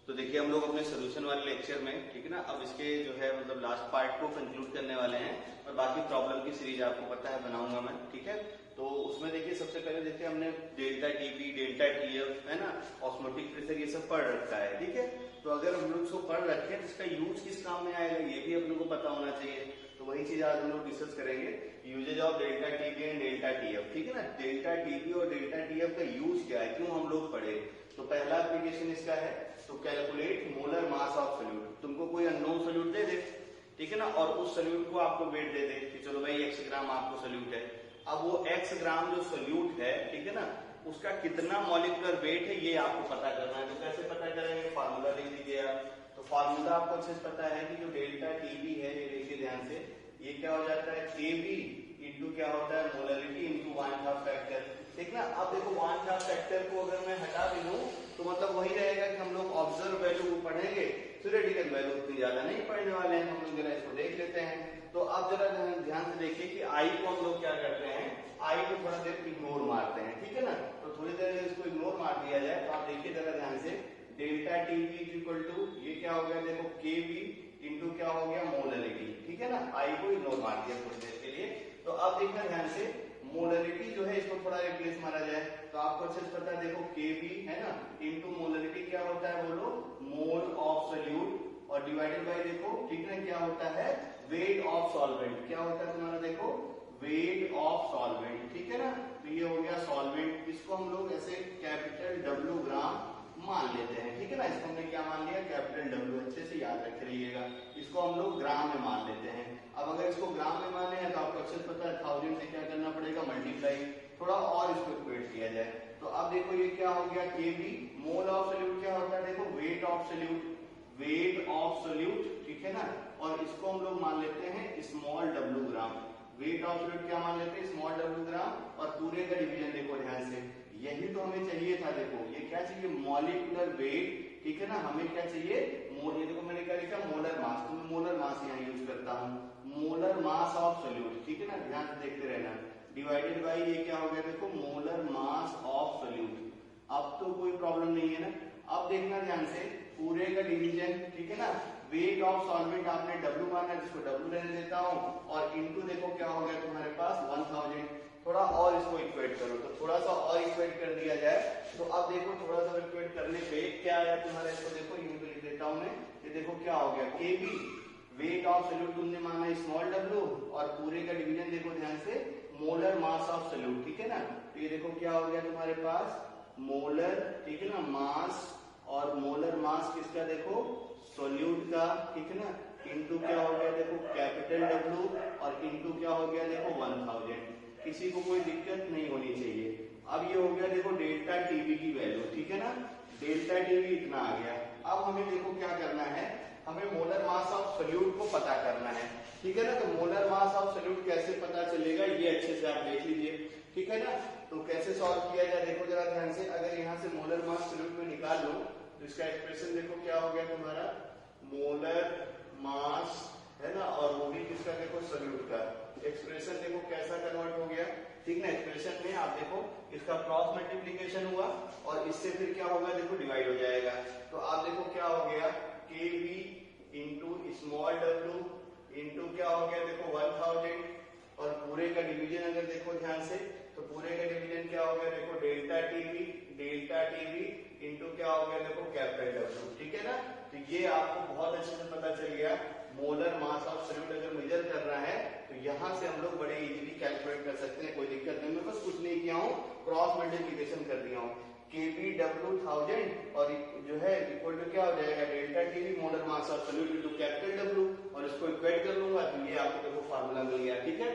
तो देखिए हम लोग अपने सोल्यूशन वाले लेक्चर में, ठीक है ना, अब इसके जो है मतलब लास्ट पार्ट को कंक्लूड करने वाले हैं और बाकी प्रॉब्लम की सीरीज आपको पता है बनाऊंगा मैं, ठीक है। तो उसमें देखिए सबसे पहले देखिए हमने डेल्टा टीपी, डेल्टा टीएफ, है ना, ऑस्मोटिक प्रेशर, ये सब पढ़ रखा है, ठीक है। तो अगर हम लोग इसको पढ़ रखे हैं तो इसका यूज किस काम में आएगा ये भी अपने को पता होना चाहिए। तो वही चीज आज हम लोग डिस्कस करेंगे, usages of delta TP and delta TF, ठीक है ना। डेल्टा टीपी और डेल्टा टीएफ का यूज क्या है, क्यों हम लोग पढ़े। तो पहला एप्लीकेशन इसका है तो calculate molar mass of solute. तुमको कोई अननोन सोल्यूट दे दे, ठीक है ना, और उस सोल्यूट को आपको वेट दे दे कि चलो भाई x ग्राम आपको सोल्यूट है। अब वो x ग्राम जो सोल्यूट है, ठीक है ना, उसका कितना मॉलिक्यूलर वेट है ये आपको पता करना है। तो कैसे पता करेंगे, फार्मूला लिख लीजिए आप। तो फार्मूला आपको अच्छे से पता है कि जो डेल्टा टीबी है, ये देखिए ध्यान से, ये क्या हो जाता है, केबी इंटू क्या होता है, मोलरिटी इंटू 1/2 फैक्टर, ठीक ना। अब देखो 1/2 फैक्टर को अगर मैं हटा भी दूं तो मतलब वही रहेगा कि हम लोग ऑब्जर्व वैल्यू पढ़ेंगे, थ्योरेटिकल वैल्यू उतनी ज्यादा नहीं पढ़ने वाले हैं। हम लोग जरा इसको देख लेते हैं। तो आप जरा ध्यान से देखिए कि आई को हम लोग क्या करते हैं, आई को थोड़ा देर इग्नोर मारते हैं, ठीक है ना। तो थोड़ी देर इसको इग्नोर मार दिया जाए तो आप देखिए जरा ध्यान से, डेल्टा टीबी इक्वल टू ये क्या हो गया, देखो केबी इंटू क्या हो गया, मोलरिटी, ठीक है ना। आई को इग्नोर मार दिया थोड़ी देर के लिए। तो अब देखना ध्यान से, मोलरिटी जो है इसको थोड़ा रिप्लेस मारा जाए तो आपको अच्छे से पता है, देखो केबी है ना इंटू मोलरिटी क्या होता है, बोलो, मोल ऑफ सोल्यूट, और डिवाइडेड बाय देखो, ठीक है, क्या होता है, वेट ऑफ सॉल्वेंट। क्या होता है तुम्हारा, देखो, वेट ऑफ सॉल्वेंट, ठीक है ना। तो ये हो गया सॉल्वेंट, इसको हम लोग ऐसे कैपिटल डब्ल्यू ग्राम मान लेते हैं, ठीक है ना। इसको हमने क्या मान लिया, कैपिटल डब्ल्यू, अच्छे से याद रख लीजिएगा। इसको हम लोग ग्राम में मान लेते हैं। अब अगर इसको ग्राम में माने हैं तो आपको अच्छे से पता है 1000 से क्या करना पड़ेगा, मल्टीप्लाई, थोड़ा और इसको इक्वेट किया जाए। तो अब देखो ये क्या हो गया, केबी, मोल ऑफ सोल्यूट क्या होता है, देखो weight of solute, weight of solute, ठीक है ना। और इसको हम लोग मान लेते हैं small W gram, weight of solute क्या मान लेते हैं, स्मॉल डब्ल्यू ग्राम, और पूरे का डिवीजन देखो ध्यान से, यही तो हमें चाहिए था। देखो ये क्या चाहिए, मॉलिक्यूलर वेट, ठीक है ना। हमें क्या चाहिए, ये देखो मैंने क्या लिखा, मोलर मास, तो मैं मोलर मास यहाँ यूज करता हूँ, मोलर मास ऑफ सोल्यूट, ठीक है ना, ध्यान से देखते रहना, डिवाइडेड बाई ये क्या हो गया, देखो, मोलर मास ऑफ सोल्यूट। अब तो कोई प्रॉब्लम नहीं है ना। अब देखना ध्यान से, पूरे का डिवीजन, ठीक है ना, वेट ऑफ सॉल्वेंट आपने डब्ल्यू माना, जिसको डब्ल्यू रहने देता हूँ, और इनटू देखो क्या हो गया तुम्हारे पास 1000। थोड़ा और इसको इक्वेट करो, तो थोड़ा सा और इक्वेट कर दिया जाए। तो अब देखो थोड़ा सा इक्वेट करने पे क्या आया तुम्हारा, इसको देखो यूं लिख देता हूं मैं, ये देखो क्या हो गया, केबी, वेट ऑफ सोल्यूट तुमने माना स्मॉल डब्ल्यू, और पूरे का डिवीजन देखो ध्यान से, मोलर मास ऑफ सोल्यूट, ठीक है ना। तो ये देखो क्या हो गया तुम्हारे पास, मोलर, ठीक है ना, मास, और मोलर मास किसका, देखो, सोल्यूट का, ठीक है ना, इंटू क्या हो गया, देखो, कैपिटल डब्ल्यू, और इंटू क्या हो गया, देखो, 1000। किसी को कोई दिक्कत नहीं होनी चाहिए। अब ये हो गया देखो डेल्टा टीबी की वैल्यू, ठीक है ना, डेल्टा टीबी इतना आ गया। अब हमें देखो क्या करना है, हमें मोलर मास ऑफ सोल्यूट को पता करना है, ठीक है ना। तो मोलर मास ऑफ सोल्यूट कैसे पता चलेगा, ये अच्छे से आप देख लीजिए, ठीक है ना। तो कैसे सॉल्व किया जाए, देखो जरा ध्यान से, अगर यहाँ से मोलर मास सोल्यूट में निकाल लो तो इसका एक्सप्रेशन देखो क्या हो गया तुम्हारा, मोलर मास, है ना, और वो भी किसका, देखो, सोल्यूट का। एक्सप्रेशन देखो कैसा कन्वर्ट हो गया, ठीक ना। एक्सप्रेशन में आप देखो इसका क्रॉस मल्टीप्लीकेशन हुआ और इससे फिर क्या होगा, देखो, डिवाइड हो जाएगा। तो आप देखो क्या हो गया, K B into small W into क्या हो गया, देखो, 1000, और पूरे का डिवीजन अगर देखो ध्यान से, तो पूरे का डिवीजन क्या हो गया, देखो, delta TB, delta TB into क्या हो गया, देखो, कैपिटल डब्ल्यू, ठीक है ना। तो ये आपको बहुत अच्छे से पता चल गया, मोलर मास ऑफ सोल्यूट अगर मेजर कर रहा है तो यहां से हम लोग बड़े इजीली कैलकुलेट कर सकते हैं, कोई दिक्कत नहीं। मैं बस कुछ नहीं किया हूँ, क्रॉस मल्टीप्लिकेशन कर दिया हूँ, केबी डब्ल्यू 1000 और जो है इक्वल टू क्या हो जाएगा, delta TB molar mass of solute into capital W, और इसको इक्वेट कर लूंगा तो ये आपको देखो फार्मूला मिल गया, ठीक है।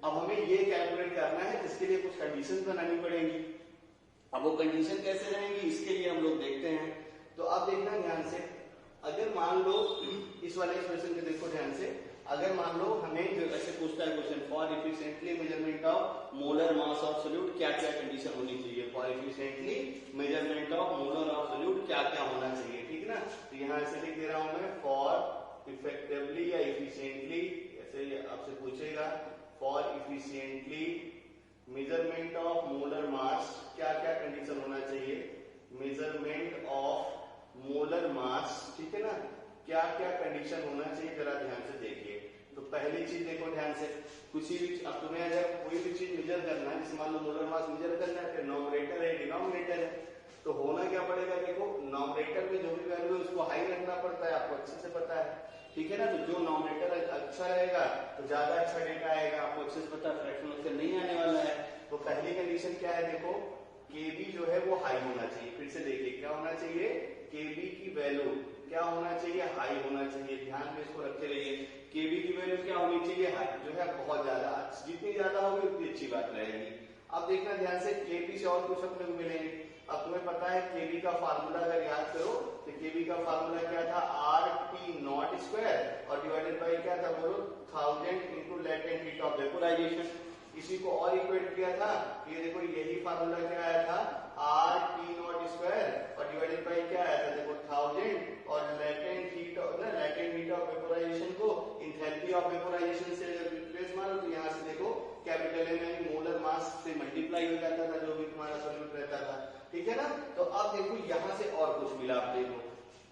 अब हमें ये कैलकुलेट करना है, इसके लिए कुछ कंडीशन बनानी पड़ेगी। अब वो कंडीशन कैसे रहेंगी इसके लिए हम लोग देखते हैं। तो अब देखना ध्यान से, अगर मान लो इस वाले एक्सप्रेशन को देखो ध्यान से, अगर मान लो हमें जो ऐसे पूछता है question, for efficiently measurement of molar mass of solute क्या क्या कंडीशन होनी चाहिए, for efficiently measurement of molar of solute क्या क्या होना चाहिए, ठीक है ना। तो यहाँ ऐसे लिख दे रहा हूं मैं, फॉर इफेक्टिवली या इफिशिएंटली, ऐसे आपसे पूछेगा, for efficiently measurement of molar मास क्या क्या कंडीशन होना चाहिए, मेजरमेंट ऑफ मोलर मास, ठीक है ना, क्या क्या कंडीशन होना चाहिए जरा ध्यान से देखिए। तो पहली चीज देखो ध्यान से, किसी भी अब तुम्हें अगर कोई भी चीज मेजर करना है, जैसे मान लो मोलर मास मेजर करना है, फिर नॉमिनेटर है डिनोमिनेटर है, तो होना क्या पड़ेगा, देखो नॉमिनेटर में जो भी वैल्यू है उसको हाई रखना पड़ता है, आपको अच्छे से पता है, ठीक है ना। तो जो नॉमिनेटर अच्छा रहेगा तो ज्यादा अच्छा डेटा आएगा, आपको अच्छे से पता है, फ्रैक्शन उससे नहीं आने वाला है। तो पहली कंडीशन क्या है, देखो केबी जो है वो हाई होना चाहिए। फिर से देखिए क्या होना चाहिए, केबी की वैल्यू क्या होना चाहिए, हाई होना चाहिए। ध्यान में इसको रखते रहिए, केबी की वैल्यू क्या होनी चाहिए, हाई जो है बहुत ज्यादा, जितनी ज्यादा होगी उतनी अच्छी बात रहेगी। अब देखना ध्यान से, केबी से और कुछ अपने को मिलेंगे। अब तुम्हें पता है केबी का फार्मूला अगर याद करो तो केबी का फार्मूला क्या था, आर टी नॉट स्क्वायर और डिवाइडेड बाई क्या था, बोलो 1000 into latent heat of vaporisation. इसी को और इक्वेट किया था, ये देखो यही फार्मूला क्या आया था, आर टी नॉट स्क्वायर और डिवाइडेड बाई क्या आया था, देखो 1000 और लेटेंट हीट ऑफ वेपोराइजेशन को एंथैल्पी ऑफ वेपोराइजेशन से रिप्लेस मारो तो यहाँ से देखो कैपिटल एम यानी मोलर मास से मल्टीप्लाई हो जाता था जो भी तुम्हारा सॉल्यूट रहता था, ठीक है ना। तो अब देखो यहाँ से और कुछ मिला आप देखो,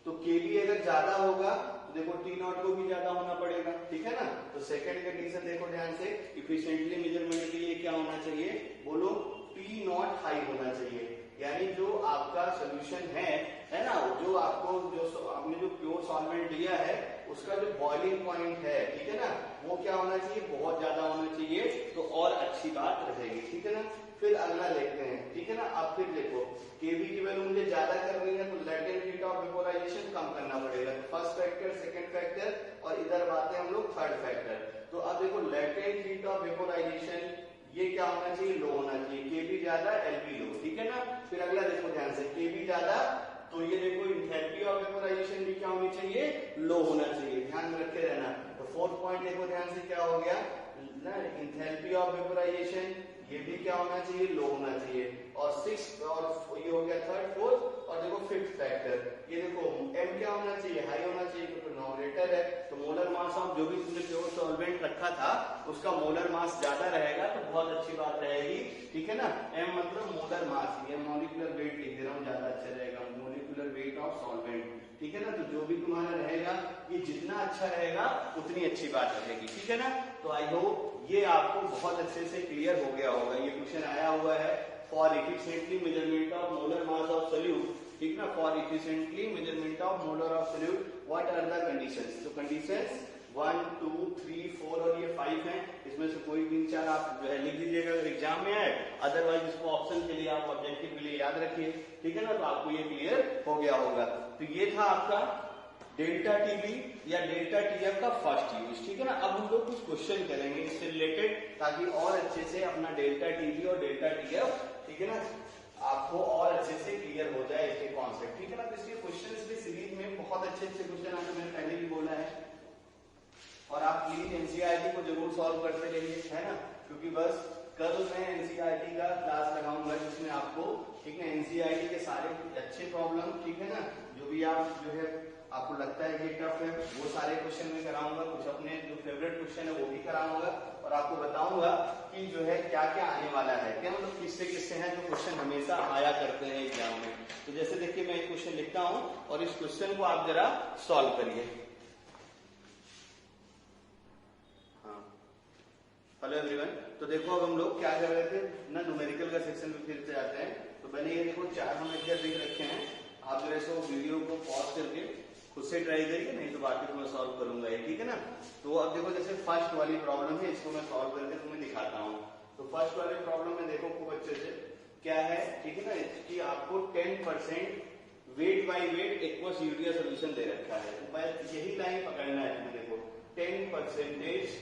तो केबी अगर ज्यादा होगा तो देखो टी नॉट को भी ज्यादा होना पड़ेगा, ठीक है ना। तो सेकंड कंडीशन देखो ध्यान से, इफिशिएंटली मेजरमेंट के लिए क्या होना चाहिए, बोलो टी नॉट हाई होना चाहिए, यानी जो आपका सोल्यूशन है ना, जो आपको जो आपने जो प्योर सॉल्वेंट लिया है उसका जो बॉइलिंग पॉइंट है, ठीक है ना, वो क्या होना चाहिए, बहुत ज्यादा होना चाहिए, तो और अच्छी बात रहेगी, ठीक है ना। फिर अगला देखते हैं, ठीक है ना। अब फिर देखो केबी की वैल्यू मुझे ज्यादा करनी है तो लेटेंट हीट ऑफ वेपोराइजेशन कम करना पड़ेगा, फर्स्ट फैक्टर, सेकंड फैक्टर और इधर बात है हम लोग थर्ड फैक्टर। तो अब देखो लेटेंट हीट ऑफ वेपोराइजेशन ये क्या होना चाहिए, लो होना चाहिए, केबी ज्यादा एलबी लो, ठीक है ना। फिर अगला देखो ध्यान से, केबी ज्यादा तो ये देखो एंथैल्पी ऑफ वेपोराइजेशन भी क्या होनी चाहिए, लो होना चाहिए, ध्यान में रखे रहना। तो फोर्थ पॉइंट देखो ध्यान से क्या हो गया ना, एंथैल्पी ऑफ वेपोराइजेशन ये भी क्या होना चाहिए, लो होना चाहिए। और सिक्स और ये हो गया थर्ड, फोर्थ और देखो फिफ्थ फैक्टर, ये देखो एम क्या होना चाहिए, हाई होना चाहिए क्योंकि नॉमिनेटर है, तो मोलर मास ऑफ जो भी तुमने प्योर सॉल्वेंट रखा था उसका मोलर मास ज्यादा रहेगा तो बहुत अच्छी बात रहेगी, ठीक है ना। एम मतलब मोलर मास, ये मॉलिक्यूलर वेट लिख दे रहा हूँ, ज्यादा अच्छा रहेगा, मॉलिक्यूलर वेट ऑफ सॉल्वेंट, ठीक है ना। तो जो भी तुम्हारा रहेगा ये जितना अच्छा रहेगा उतनी अच्छी बात रहेगी, ठीक है ना। तो आई होप ये आपको बहुत अच्छे से क्लियर हो गया होगा। ये क्वेश्चन आया हुआ है, for efficiently measurement of molar mass of solute, ठीक ना, for efficiently measurement of molar of solute what are the conditions. तो कंडीशंस 1 2 3 4 और ये 5 हैं, इसमें से कोई 3-4 आप जो है लिख दीजिएगा अगर एग्जाम में आए, अदरवाइज इसको ऑप्शन के लिए आप ऑब्जेक्टिव के लिए याद रखिए, ठीक है ना। तो आपको ये क्लियर हो गया होगा। तो ये था आपका डेल्टा टीबी या डेल्टा टीएफ का फर्स्ट यूज, ठीक है ना। अब हम लोग कुछ क्वेश्चन करेंगे इससे रिलेटेड ताकि और अच्छे से अपना डेल्टा टीबी और डेल्टा टीएफ, ठीक है ना, आपको और अच्छे से क्लियर हो जाए इसके कॉन्सेप्ट, ठीक है ना। तो इसके क्वेश्चन की सीरीज में बहुत अच्छे अच्छे क्वेश्चन आपको मैंने पहले भी बोला है और आप प्लीज एनसीईआरटी को जरूर सॉल्व करते रहिए, है ना, क्योंकि बस कल मैं एनसीईआरटी का क्लास लगाऊंगा जिसमें आपको, ठीक है, एनसीईआरटी के सारे अच्छे प्रॉब्लम, ठीक है ना, जो भी आप जो है आपको लगता है कि टफ है वो सारे क्वेश्चन में कराऊंगा, कुछ अपने जो फेवरेट क्वेश्चन है वो भी कराऊंगा और आपको बताऊंगा कि जो है क्या क्या आने वाला है, क्या मतलब किससे किससे हैं जो क्वेश्चन हमेशा आया करते हैं एग्जाम में। तो जैसे देखिए मैं एक क्वेश्चन लिखता हूं और इस क्वेश्चन को आप जरा सॉल्व करिए। हाँ, हेलो एवरीवन। तो देखो अब हम लोग क्या कर रहे थे ना, न्यूमेरिकल का सेक्शन में फिर से आते हैं। तो मैंने ये देखो 4 नंबर लिख रखे हैं, आप जो है सो वीडियो को पॉज करके खुद से ट्राई करिए, नहीं तो बाकी तो मैं सॉल्व करूंगा ये, ठीक है ना। तो अब देखो जैसे फर्स्ट वाली प्रॉब्लम है, इसको मैं सॉल्व करके तुम्हें दिखाता हूँ। तो फर्स्ट वाली प्रॉब्लम में देखो खूब अच्छे से क्या है, ठीक है ना, कि आपको 10% weight by weight aqueous urea solution दे रखा है। तो बस यही लाइन पकड़ना है तुम्हें, देखो 10%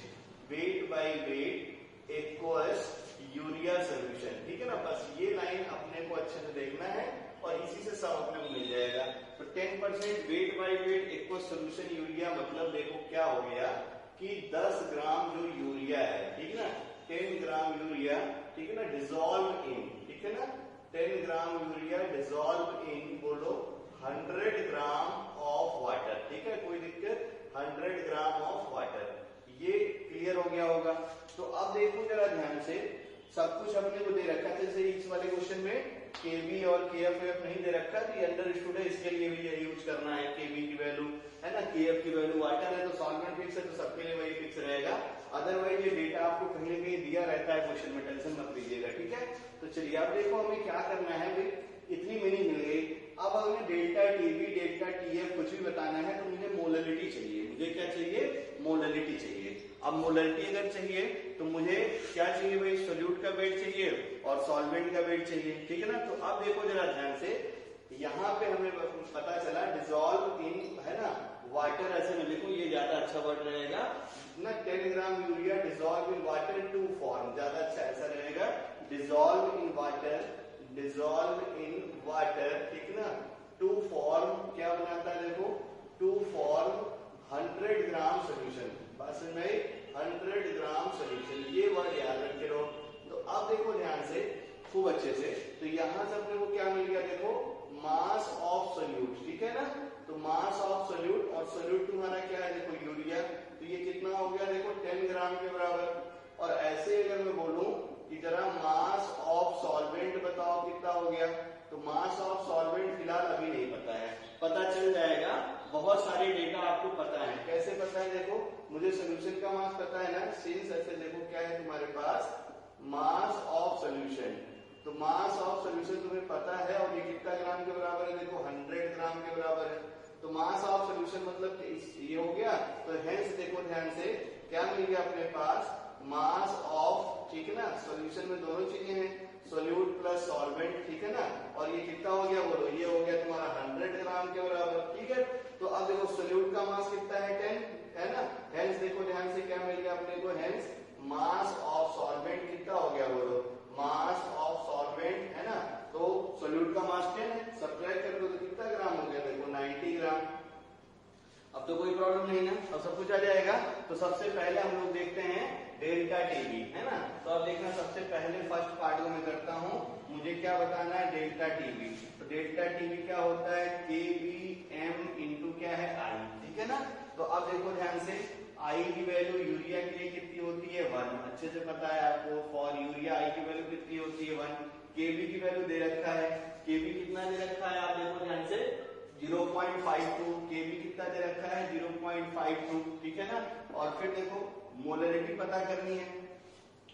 weight by weight aqueous urea solution, ठीक है ना। बस ये लाइन अपने को अच्छे से देखना है और इसी से सब अपने को मिल जाएगा। तो 10% weight by weight aqueous solution urea मतलब देखो क्या हो गया कि 10 ग्राम जो यूरिया है, ठीक है ना, 10 ग्राम यूरिया, ठीक है ना, डिसॉल्व इन, ठीक है ना, 10 ग्राम यूरिया डिसॉल्व इन, बोलो 100 ग्राम ऑफ वाटर, ठीक है, कोई दिक्कत, 100 ग्राम ऑफ वाटर, ये क्लियर हो गया होगा। तो अब देखो जरा ध्यान से, सब कुछ अपने को दे रखा है, जैसे इस वाले क्वेश्चन में केबी और केएफ नहीं दे रखा, तो ये अंडरस्टूड है, इसके लिए भी यही यूज फिक्स करना है, केबी की वैल्यू है ना, केएफ की वैल्यू, वाटर है तो सॉल्वेंट फिक्स है तो सबके लिए वही फिक्स रहेगा। अदरवाइज ये डेटा आपको कहीं ना कहीं दिया रहता है क्वेश्चन में, टेंशन मत लीजिएगा, ठीक है। तो चलिए अब देखो हमें क्या करना है भाई, इतनी मीनिंग मिल गई। अब हमें डेल्टा टीबी डेल्टा टीएफ कुछ भी बताना है तो मुझे मोलरिटी चाहिए, मुझे क्या चाहिए, मोलरिटी चाहिए। अब मोलरिटी अगर चाहिए तो मुझे क्या चाहिए भाई, सोल्यूट का वेट चाहिए और सॉल्वेंट का वेट चाहिए, ठीक है ना। तो अब देखो जरा ध्यान से, यहाँ पे हमें पता चला डिसॉल्व इन, है ना, वाटर, ऐसे में लिखो ये ज्यादा अच्छा वर्ड रहेगा ना, 10 gram urea dissolve in water to form, ज्यादा अच्छा ऐसा रहेगा, dissolve in water, dissolve in water, ठीक ना, टू फॉर्म क्या बनाता है देखो, टू फॉर्म 100 ग्राम सोल्यूशन, बस में 100 ग्राम सोल्यूशन, ये वर्ड याद रखे रहो। तो अब देखो ध्यान से खूब अच्छे से, तो यहां से अपने को क्या मिल गया देखो, मास ऑफ सोल्यूट, ठीक है ना। तो मास ऑफ सोल्यूट, और सोल्यूट तुम्हारा क्या है देखो यूरिया, तो ये कितना हो गया देखो 10 ग्राम के बराबर। और ऐसे अगर मैं बोलूं कि जरा मास ऑफ सॉल्वेंट बताओ कितना हो गया, तो मास ऑफ सॉल्वेंट फिलहाल अभी नहीं पता है, पता चल जाएगा। बहुत सारे डेटा आपको पता है, कैसे पता है देखो, मुझे सोल्यूशन का मास पता है ना, सिंस ऐसे देखो क्या है तुम्हारे पास, मास ऑफ सोल्यूशन, तो मास ऑफ सोल्यूशन तुम्हें पता है, और ये कितना ग्राम के बराबर है देखो, 100 ग्राम के बराबर है। तो मास ऑफ सोल्यूशन मतलब ये हो गया, तो हेंस देखो ध्यान से क्या मिल गया अपने पास, मास ऑफ, ठीक है ना, सोल्यूशन में दोनों चीजें हैं, सोल्यूट प्लस सॉल्वेंट, ठीक है ना, और ये कितना हो गया बोलो, ये हो गया तुम्हारा 100 ग्राम के बराबर, ठीक है। तो अब देखो सोल्यूट का मास कितना है 10, है ना, हेंस देखो ध्यान से क्या मिल गया अपने को, हेंस मास ऑफ सॉल्वेंट कितना हो गया बोलो, मास ऑफ सॉल्वेंट, है ना, तो सोल्यूट का मास 10 है, सब्ट्रैक्ट कर दो तो कितना ग्राम हो गया देखो 90 ग्राम। अब तो कोई प्रॉब्लम नहीं ना, अब सब कुछ आ जाएगा। तो सबसे पहले हम लोग देखते हैं डेल्टा टीबी, है ना। तो अब देखना सबसे पहले फर्स्ट पार्ट को मैं करता हूं, मुझे क्या बताना है, डेल्टा टीबी। तो डेल्टा टीबी क्या होता है, के बी एम इंटू क्या है आई, ठीक है ना। तो अब देखो ध्यान से, आई की वैल्यू यूरिया के लिए कितनी होती है 1, अच्छे से पता है आपको, फॉर यूरिया आई की वैल्यू कितनी होती है 1, केबी की वैल्यू दे रखा है, केबी कितना दे रखा है आप देखो ध्यान से 0.52, केबी कितना दे रखा है 0.52, ठीक है ना। और फिर देखो मोलरिटी पता करनी है,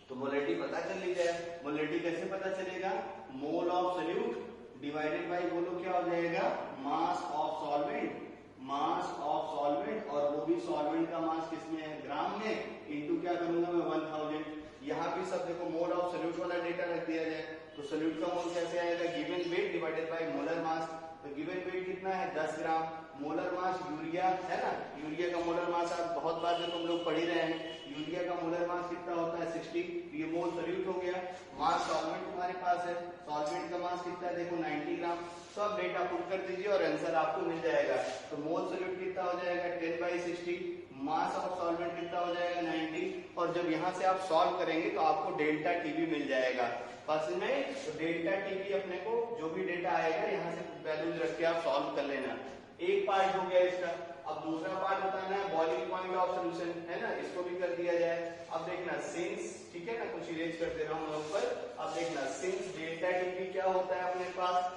तो मोलरिटी पता कर ली जाए। मोलरिटी कैसे पता चलेगा, mole of solute divided by बोलो क्या हो जाएगा, mass of solvent, mass of solvent, और वो भी सॉल्वेंट का मास किसमें है, ग्राम में, इनटू क्या करूंगा मैं 1000। यहाँ भी सब देखो मोल ऑफ सोल्यूट वाला डेटा रख दिया जाए, तो सोल्यूट का मोल कैसे आएगा, given weight divided by molar mass, तो गिवन वेट कितना है 10 ग्राम, मोलर मास यूरिया है ना, यूरिया का मोलर मास आप बहुत बार जो तुम लोग पढ़ ही रहे हैं, यूरिया का मोलर मास कितना होता है 60, ये मोल सोल्यूट हो गया। मास सॉल्वेंट तुम्हारे पास है, सॉल्वेंट का मास कितना है देखो 90 ग्राम, सब डेटा पुट कर दीजिए और आंसर आपको मिल जाएगा। तो मोल सोल्यूट कितना हो जाएगा 10/60, मास ऑफ सॉल्वेंट कितना हो जाएगा 90, और जब यहाँ से आप सॉल्व करेंगे तो आपको डेल्टा टीबी मिल जाएगा फर्स्ट में। तो डेल्टा टीबी अपने को जो भी डेटा आएगा यहाँ से वैल्यूज रख के आप सॉल्व कर लेना। एक पार्ट हो गया इसका, अब दूसरा पार्ट बताना है बॉइलिंग पॉइंट ऑफ सोल्यूशन, है ना, इसको भी कर दिया जाए। अब देखना सिंस, ठीक है ना, कुछ इरेज कर दे रहा हूँ ऊपर। अब देखना सिंस डेल्टा टीबी क्या होता है अपने पास,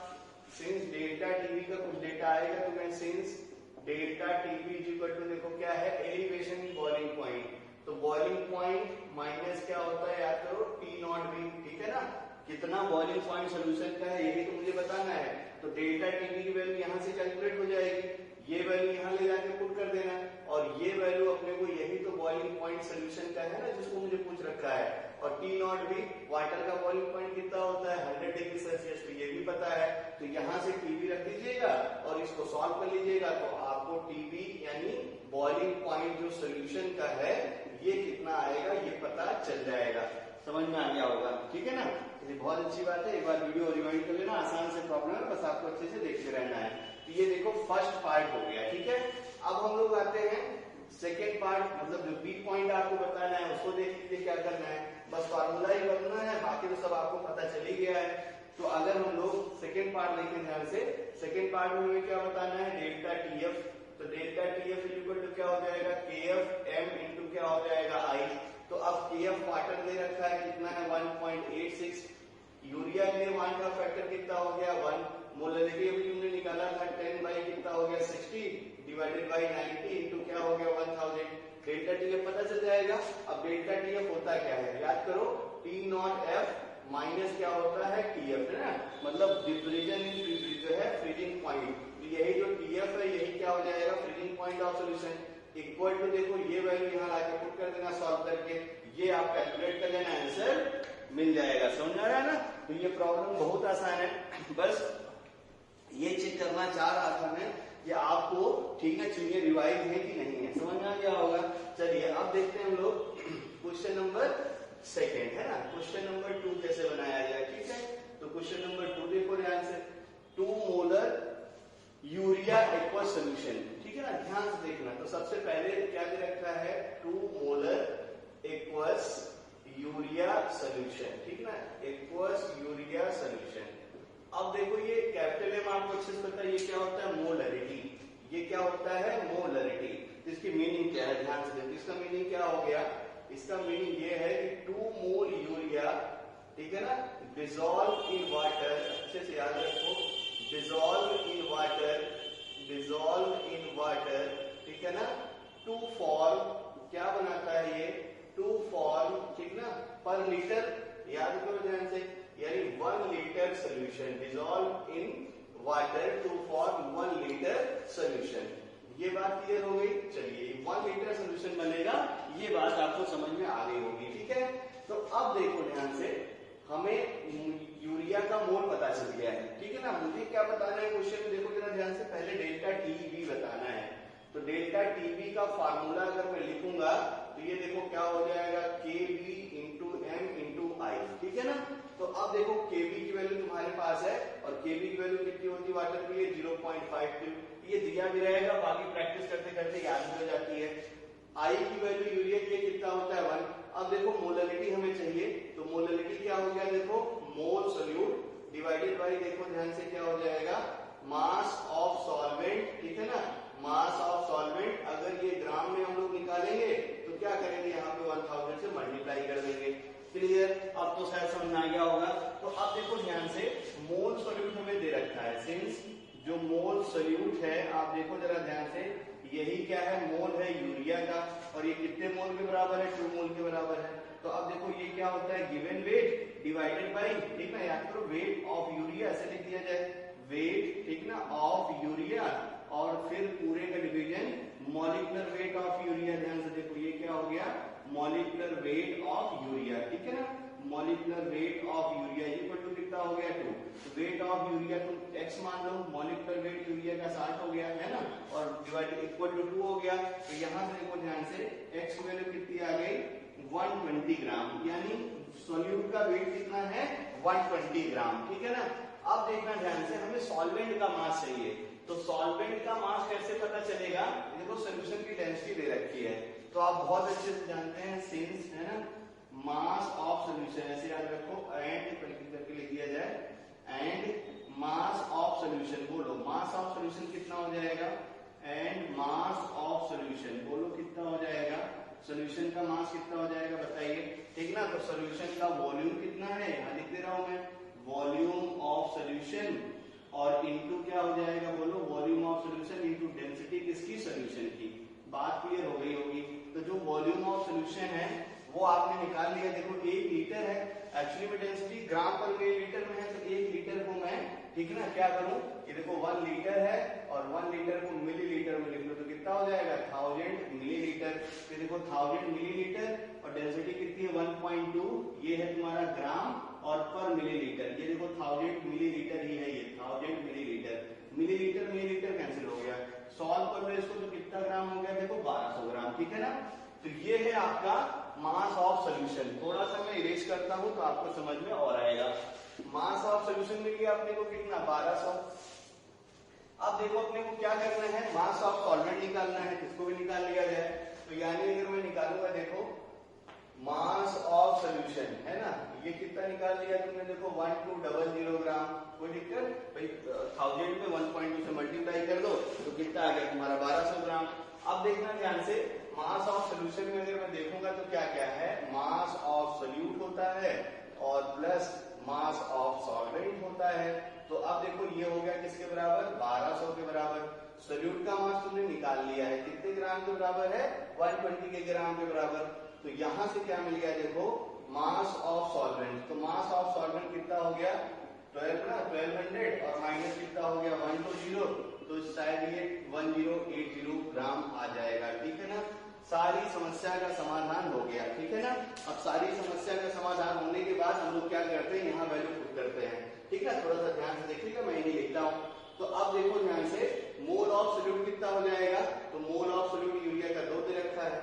सिंस डेल्टा टीबी का कुछ डेटा आएगा तो मैं since delta TB equal to देखो क्या है एलिवेशन इन बॉइलिंग पॉइंट, तो बॉइलिंग पॉइंट माइनस क्या होता है याद करो टी नॉट बी, ठीक है ना, कितना बॉइलिंग पॉइंट सोल्यूशन का है यही तो मुझे बताना है। तो डेल्टा टीबी की वैल्यू यहाँ से कैलकुलेट हो जाएगी, ये वैल्यू यहाँ ले जाके पुट कर देना है, और ये वैल्यू अपने को यही तो बॉइलिंग पॉइंट सोल्यूशन का है ना जिसको मुझे पूछ रखा है। और टी नॉट भी वाटर का बॉइलिंग पॉइंट कितना होता है 100 डिग्री सेल्सियस, तो ये भी पता है। तो यहाँ से टीबी रख दीजिएगा और इसको सॉल्व कर लीजिएगा, तो आपको टीबी यानी बॉइलिंग पॉइंट जो सोल्यूशन का है ये कितना आएगा ये पता चल जाएगा। समझ में आ गया होगा, ठीक है ना। ये बहुत अच्छी बात है, एक बार वीडियो रिवाइंड कर लेना, आसान से प्रॉब्लम है, बस आपको अच्छे से देखते रहना है। तो ये देखो फर्स्ट पार्ट हो गया, ठीक है। अब हम लोग आते हैं सेकेंड पार्ट, मतलब जो बी पॉइंट आपको बताना है उसको देख लीजिए क्या करना है, बस फार्मूला ही करना है, बाकी तो सब आपको पता चल ही गया है। तो अगर हम लोग सेकेंड पार्ट देखें ध्यान से, सेकेंड पार्ट में हमें क्या बताना है डेल्टा टीएफ, तो डेल्टा टीएफ इक्वल टू क्या हो जाएगा केएफ एम इंटू क्या हो जाएगा आई। तो अब केएफ वाटर दे रखा है कितना है 1.86, यूरिया के लिए 1 का फैक्टर कितना हो गया 1, मोलरिटी अभी तुमने निकाला था 10 बाई कितना हो गया 60 डिवाइडेड बाई 90 इंटू क्या हो गया 1000। डेल्टा टीएफ पता चल जाएगा। अब डेल्टा टीएफ होता क्या है, याद करो, टी नॉट एफ माइनस क्या होता है टीएफ, है ना, मतलब डिफ्यूजन इन जो है फ्रीजिंग पॉइंट। यही जो टीएफ है यही क्या हो जाएगा freezing point of solution. Equal to देखो ये वैल्यू यहाँ लाके पुट कर देना सॉल्व करके, ये आप कैलकुलेट कर लेना, आंसर मिल जाएगा। समझ आ रहा है ना। तो ये प्रॉब्लम बहुत आसान है, बस ये चेक करना चाह रहा था मैं कि आपको ठीक है चीजें रिवाइज है कि नहीं है, समझ में आ गया होगा। चलिए अब देखते हैं हम लोग क्वेश्चन नंबर सेकेंड, है ना, क्वेश्चन नंबर 2 कैसे बनाया जाए। ठीक है, तो क्वेश्चन नंबर 2 देखो ध्यान से, 2 मोलर यूरिया एक्वा सोल्यूशन, ठीक है ना, ध्यान से देखना। तो सबसे पहले क्या दे रखा है 2 मोलर एक्वस यूरिया सोल्यूशन, ठीक ना, एक्वस यूरिया सोल्यूशन। अब देखो ये कैपिटल एम आपको अच्छे से पता है, ये क्या होता है मोलरिटी, ये क्या होता है मोलरिटी। तो इसकी मीनिंग क्या है ध्यान से देखो, इसका मीनिंग क्या हो गया, इसका मीनिंग ये है कि 2 मोल यूरिया, ठीक है ना, डिसॉल्व इन वाटर, अच्छे से याद रखो, dissolve in water, dissolve in water, ठीक है ना, टू फॉर्म, क्या बनाता है ये 2 फॉर्म, ठीक ना, पर लीटर, याद करो ध्यान से, यानी 1 litre solution, dissolve in water to form 1 litre solution. ये बात क्लियर हो गई। चलिए 1 लीटर सोल्यूशन बनेगा, ये बात आपको समझ में आ गई होगी। ठीक है, तो अब देखो ध्यान से, हमें यूरिया का मोल पता चल गया है, ठीक है ना। मुझे क्या बताना है क्वेश्चन में, देखो जरा ध्यान से, पहले डेल्टा टीवी बताना है। तो डेल्टा टीवी का फार्मूला अगर मैं लिखूंगा तो ये देखो क्या हो जाएगा केवी इंटू एम इंटू आई, ठीक है ना। तो अब देखो केवी की वैल्यू तुम्हारे पास है और केवी की वैल्यू कितनी होती है वाटर के लिए 0.52, ये दिया भी रहेगा, बाकी प्रैक्टिस करते करते याद भी हो जाती है। आई की वैल्यू यूरिया के लिए कितना होता है 1। अब देखो मोलरिटी हमें चाहिए, तो मोलरिटी क्या हो गया देखो, मोल सोल्यूट डिवाइडेड बाय, देखो ध्यान से क्या हो जाएगा, मास ऑफ सॉल्वेंट, ठीक है ना, मास ऑफ सॉल्वेंट। अगर ये ग्राम में हम लोग निकालेंगे तो क्या करेंगे, यहाँ पे 1000 से मल्टीप्लाई कर देंगे। क्लियर, अब तो शायद समझ में आ गया होगा। तो अब देखो ध्यान से, मोल सोल्यूट हमें दे रखा है, सिंस जो मोल सोल्यूट है, आप देखो जरा ध्यान से, यही क्या है मोल है यूरिया का, और ये कितने मोल के बराबर है 2 मोल के बराबर है। तो अब देखो ये क्या होता है गिवन वेट डिवाइडेड बाय, ठीक ना, याद करो वेट ऑफ यूरिया ऐसे लिख दिया जाए, वेट, ठीक ना, ऑफ यूरिया, और फिर पूरे का division molecular weight of urea. ध्यान से देखो ये क्या हो गया मॉलिक्यूलर वेट ऑफ यूरिया, ठीक है ना, molecular weight of urea equal to कितना हो गया 2। तो वेट ऑफ यूरिया तुम x मान लो, मॉलिक्यूलर वेट यूरिया का 60 हो गया है ना, और डिवाइड इक्वल टू 2 हो गया। तो यहाँ से देखो ध्यान से x की वैल्यू कितनी आ गई 120 ग्राम, यानी सोल्यूट का वेट कितना है 120 ग्राम, ठीक है ना। अब देखना ध्यान से, हमें सॉल्वेंट का मास चाहिए, तो सॉल्वेंट का मास कैसे पता चलेगा, देखो सोल्यूशन की डेंसिटी दे रखी है, तो आप बहुत अच्छे से जानते हैं, सिंस, है ना, मास ऑफ सोल्यूशन, ऐसे याद रखो, एंड करके लिख दिया जाए, एंड मास ऑफ सोल्यूशन, बोलो मास ऑफ सोल्यूशन कितना हो जाएगा, एंड मास ऑफ सोल्यूशन, बोलो कितना हो जाएगा, सोल्यूशन का मास कितना हो जाएगा बताइए, ठीक ना। तो सोल्यूशन का वॉल्यूम कितना है, यहाँ लिख दे रहा हूं मैं, वॉल्यूम ऑफ सोल्यूशन, और इनटू क्या हो जाएगा, बोलो volume of solution into density किसकी, सोल्यूशन की। बात क्लियर हो गई होगी। तो जो वॉल्यूम ऑफ सोल्यूशन है वो आपने निकाल लिया, देखो 1 लीटर है, एक्चुअली में डेंसिटी ग्राम पर मिलीलीटर में है, तो 1 लीटर को मैं, ठीक है ना, क्या करूं, ये देखो 1 लीटर है और 1 लीटर को मिलीलीटर में लिख लो तो कितना हो जाएगा 1000 मिलीलीटर। फिर देखो 1000 मिलीलीटर और डेंसिटी कितनी है 1.2, ये है तुम्हारा ग्राम, और पर मिलीलीटर ये देखो 1000 मिलीलीटर ही है, ये 1000 मिलीलीटर, मिलीलीटर मिलीलीटर कैंसिल हो गया, सॉल्व कर लो इसको तो कितना ग्राम हो गया, देखो 1200 ग्राम, ठीक है ना। तो ये है आपका मास ऑफ सोल्यूशन। थोड़ा सा मैं इरेज करता हूं तो आपको समझ में और आएगा। मास ऑफ सोल्यूशन मिल गया अपने को कितना 1200। अब देखो अपने को क्या करना है, मास ऑफ सॉल्वेंट निकालना है, इसको भी निकाल लिया जाए। तो यानी अगर मैं निकालूंगा, देखो मास ऑफ सोल्यूशन है ना, ये कितना निकाल लिया तुमने, देखो 1200 ग्राम, कोई दिक्कत भाई, 1000 में 1.2 से मल्टीप्लाई कर दो तो कितना आ गया तुम्हारा 1200 ग्राम। अब देखना ध्यान से, मास ऑफ सोल्यूशन में अगर मैं देखूंगा तो क्या क्या है, मास ऑफ सोल्यूट होता है और प्लस मास ऑफ सॉल्वेंट होता है। तो अब देखो ये हो गया किसके बराबर 1200 के बराबर। निकाल लिया है। कितने ग्राम के बराबर है? 120 के ग्राम के बराबर। तो यहां से क्या मिल गया देखो, मास ऑफ सॉल्वेंट। तो मास ऑफ सॉल्वेंट कितना हो गया? 12 ना, 1200 और माइनस कितना हो गया? 120। तो शायद ये 1080 ग्राम आ जाएगा। ठीक है ना, सारी समस्या का समाधान हो गया। ठीक है ना, अब सारी समस्या का समाधान होने के बाद हम लोग क्या करते हैं, यहाँ वैल्यू पुट करते हैं। ठीक है, थोड़ा सा ध्यान से देखिएगा, मैं यही लिखता हूँ। तो अब देखो ध्यान से, मोल ऑफ सोल्यूट कितना हो जाएगा? तो मोल ऑफ सोल्यूट यूरिया का 2 दे रखा है।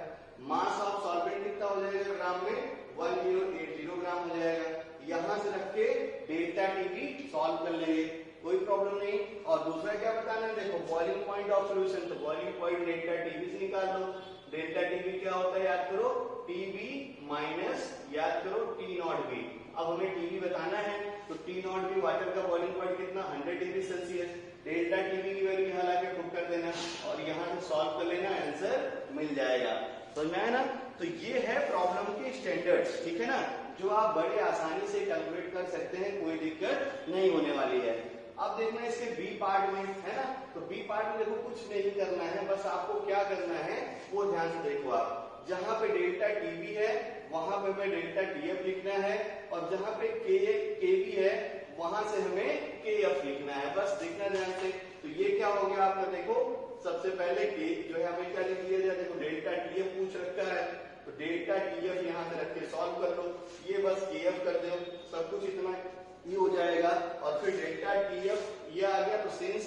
मास ऑफ सॉल्वेंट कितना हो जाएगा ग्राम में? 1080 ग्राम हो जाएगा। यहां से रख के डेल्टा टीवी सॉल्व कर लेंगे, कोई प्रॉब्लम नहीं। और दूसरा क्या बताना है, देखो बॉइलिंग पॉइंट ऑफ सोल्यूशन। तो बॉइलिंग पॉइंट डेल्टा टीवी से निकाल लो। डेल्टा टीवी क्या होता है याद करो? टीबी माइनस याद करो टी नॉट बी। अब हमें टीबी बताना है, तो टी नॉट बी वाटर का बॉइलिंग पॉइंट कितना? 100 डिग्री सेल्सियस। डेल्टा टीबी की वैल्यू यहाँ लाके पुट कर देना और यहाँ से सॉल्व कर लेना, आंसर मिल जाएगा। समझ में आया ना? तो ये है प्रॉब्लम के स्टैंडर्ड्स। ठीक है ना, जो आप बड़े आसानी से कैलकुलेट कर सकते हैं, कोई दिक्कत नहीं होने वाली है। अब देखना इसके बी पार्ट में, है ना, तो बी पार्ट में देखो कुछ नहीं करना है, बस आपको क्या करना है वो ध्यान से देखो। आप जहां पे डेल्टा टीबी है वहां पे हमें डेल्टा टीएफ लिखना है, और जहां पे केबी है वहां से हमें केएफ लिखना है। बस देखना ध्यान से। तो ये क्या हो गया आपका, देखो सबसे पहले के जो है हमें क्या लिख लिया जाए, देखो डेल्टा टीएफ पूछ रखा है, तो डेल्टा टीएफ यहाँ से रख के सॉल्व कर लो। ये बस केएफ कर दो, सब कुछ इतना ये हो जाएगा। और फिर डेल्टा टीएफ ये आ गया, तो since